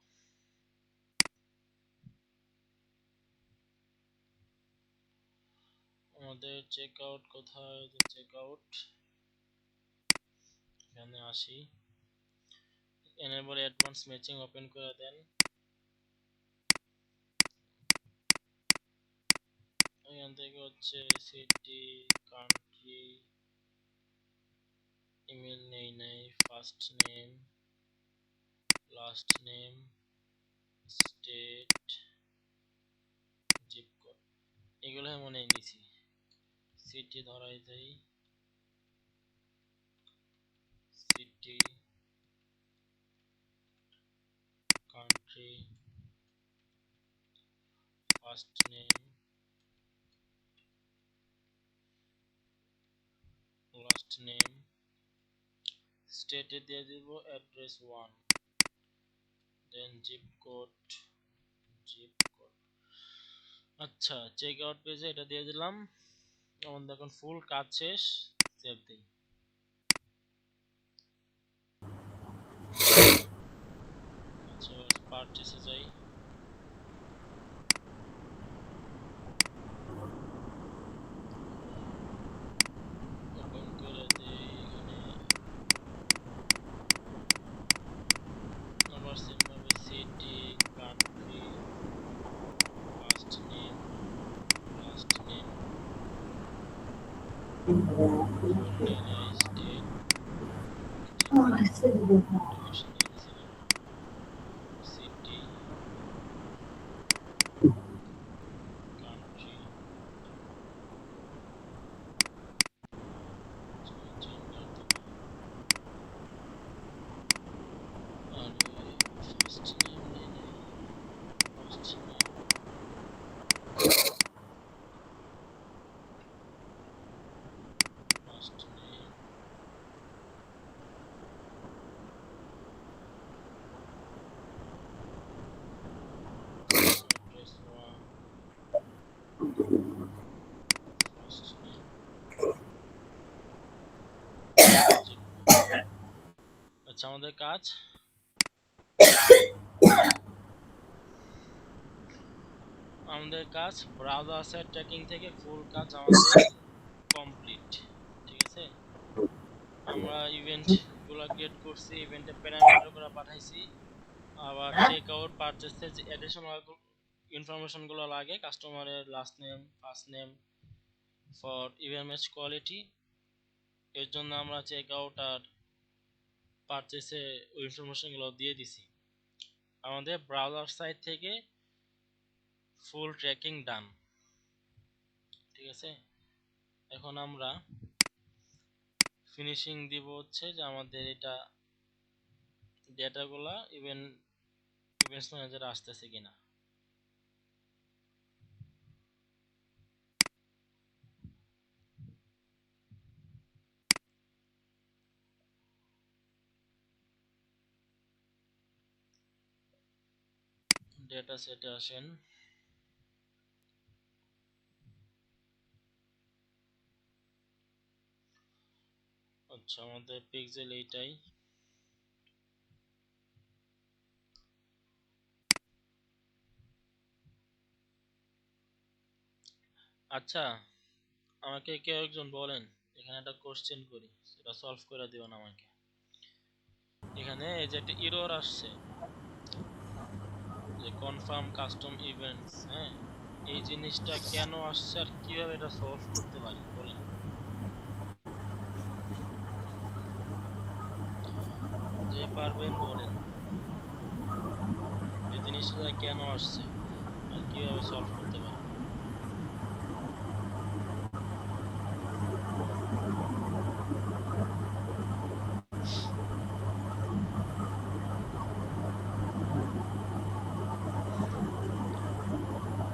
আমাদের চেক আউট কোথায়, চেক আউট এখানে আসি, এনেবল অ্যাডভান্স ম্যাচিং ওপেন করে দেন। এখান থেকে হচ্ছে সিটি, কান্ট্রি, ইমেল নেই, first name, last name, state, zip code, এগুলো মনে নিছি। সিটি ধরাই দেই, city, country, first name, last name, স্টেটে দিয়ে দিব অ্যাড্রেস 1, দেন জিপ কোড। আচ্ছা, চেক আউট পেজে এটা দিয়ে দিলাম। আমাদের এখন ফুল কাজ শেষ, সেভ দেই। আচ্ছা, পারচেসে যাই, ওপেন করে দেই। এখানে আবার সেম ভাবে city, country, first name, last name, state, city, country, gender দেবো, আর ফার্স্ট নেম নেই, ফার্স্ট নেম, লাস্ট নেম, আচ্ছা, আমাদের কাজ ব্রাউজার সাইট ট্র্যাকিং থেকে ফুল কাজ আমাদের কমপ্লিট। ঠিক আছে, আমরা ইভেন্ট গুলো ক্রিয়েট করছি, ইভেন্টে প্যারামিটার গুলো পাঠাইছি, আবার চেক আউট পারচেসের যে অ্যাডিশনাল ইনফরমেশন গুলো লাগে, কাস্টমারের last name, first name for event match quality, এর জন্য আমরা চেক আউট আর পারচেসে ওই ইনফরমেশন গুলো দিয়ে দিছি। আমাদের ব্রাউজার সাইট থেকে ফুল ট্র্যাকিং ডান। ঠিক আছে, এখন আমরা ফিনিশিং দিব হচ্ছে যে আমাদের এটা ডেটাগুলা ইভেন্টস ম্যানেজারে আসতেছে কিনা। ডেটা সেটে আসেন। আচ্ছা, আমাদের পিক্সেল এইটাই। আচ্ছা, আমাকে কেউ একজন বলেন, এখানে একটা কোশ্চেন করি, সেটা সলভ করে দিবেন আমাকে। এখানে এই যে একটা এরর আসছে যে কনফার্ম কাস্টম ইভেন্টস, হ্যাঁ, এই জিনিসটা কেন আসছে আর কিভাবে এটা সলভ করতে পারি বলেন। যে পারবেন বলেন এই জিনিসটা কেন আসছে আর কিভাবে সলভ করতে পারি।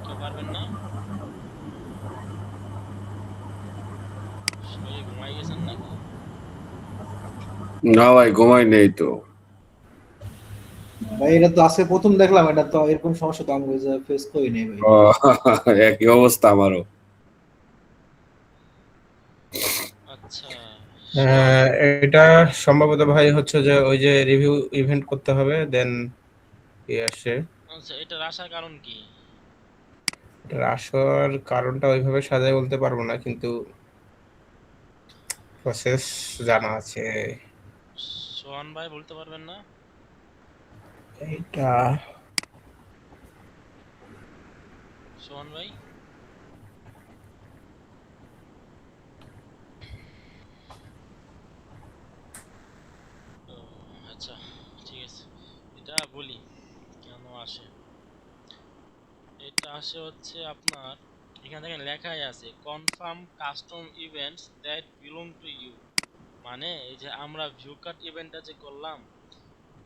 কেউ পারবেন না? সবাই ঘুমাই গেছেন নাকি? না ভাই, ঘুমাই নেই তো। ভাই এটা তো আজকে প্রথম দেখলাম, এটা তো এরকম সমস্যা তো আমি ফেস করি নাই ভাই। ও, একই অবস্থা আমারও। আচ্ছা, আহ, এটা সম্ভবত ভাই হচ্ছে যে ওই যে রিভিউ ইভেন্ট করতে হবে, দেন আসে। আচ্ছা, এটার আসার কারণ কি? এটার আসার কারণটা ওইভাবে সাজাই বলতে পারবো না, কিন্তু প্রসেস জানা আছে। সোহান ভাই বলতে পারবেন না? এটা সোহান ভাই, ও, আচ্ছা ঠিক আছে, এটা বলি কেন আসে। এটা আসে হচ্ছে আপনার এখানে দেখেন লেখাই আছে confirm custom events that belong to you. মানে এই যে আমরা ভিউ কাট ইভেন্টটা যে করলাম,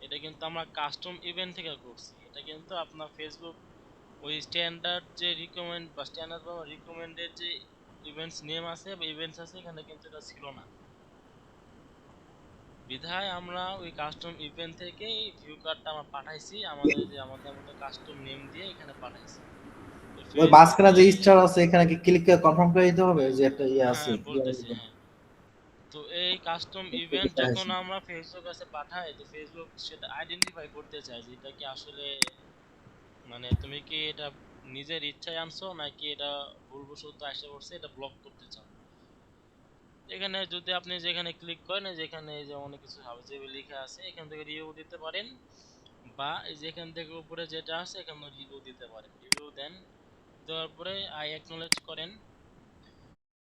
এটা কিন্তু আমরা কাস্টম ইভেন্ট থেকে করছি। এটা কিন্তু আপনার ফেসবুক ওই স্ট্যান্ডার্ড যে রিকমেন্ড বা স্ট্যান্ডার্ড বা রিকমেন্ডেড যে ইভেন্টস নেম আছে বা ইভেন্টস আছে, এখানে কিন্তু এটা ছিল না। বিধায় আমরা ওই কাস্টম ইভেন্ট থেকে এই ভিউ কার্ডটা আমরা পাঠাইছি আমাদের মতো কাস্টম নেম দিয়ে এখানে পাঠাইছি। তো ওই মাঝখানে যে স্টার আছে এখানে কি ক্লিক করে কনফার্ম করে দিতে হবে যে একটা ইয়ে আছে? হ্যাঁ বলতেছি, হ্যাঁ। তো এই কাস্টম ইভেন্ট যখন আমরা ফেসবুক কাছে পাঠাই, তো ফেসবুক সেটা আইডেন্টিফাই করতে চায় যে এটা কি আসলে মানে তুমি কি এটা নিজের ইচ্ছায় আনছো নাকি এটা ভুলবশত এসে পড়ছে, এটা ব্লক করতে চাও। এখানে যদি আপনি যেখানে ক্লিক করেন, যেখানে এই যে অনেক কিছু হাবিজাবি লেখা আছে, এখান থেকে রিভিউ দিতে পারেন, বা এই যেখান থেকে উপরে যেটা আছে এখানে রিভিউ দিতে পারেন। রিভিউ দেন, দেওয়ার পরে আই অ্যাকনলেজ করেন,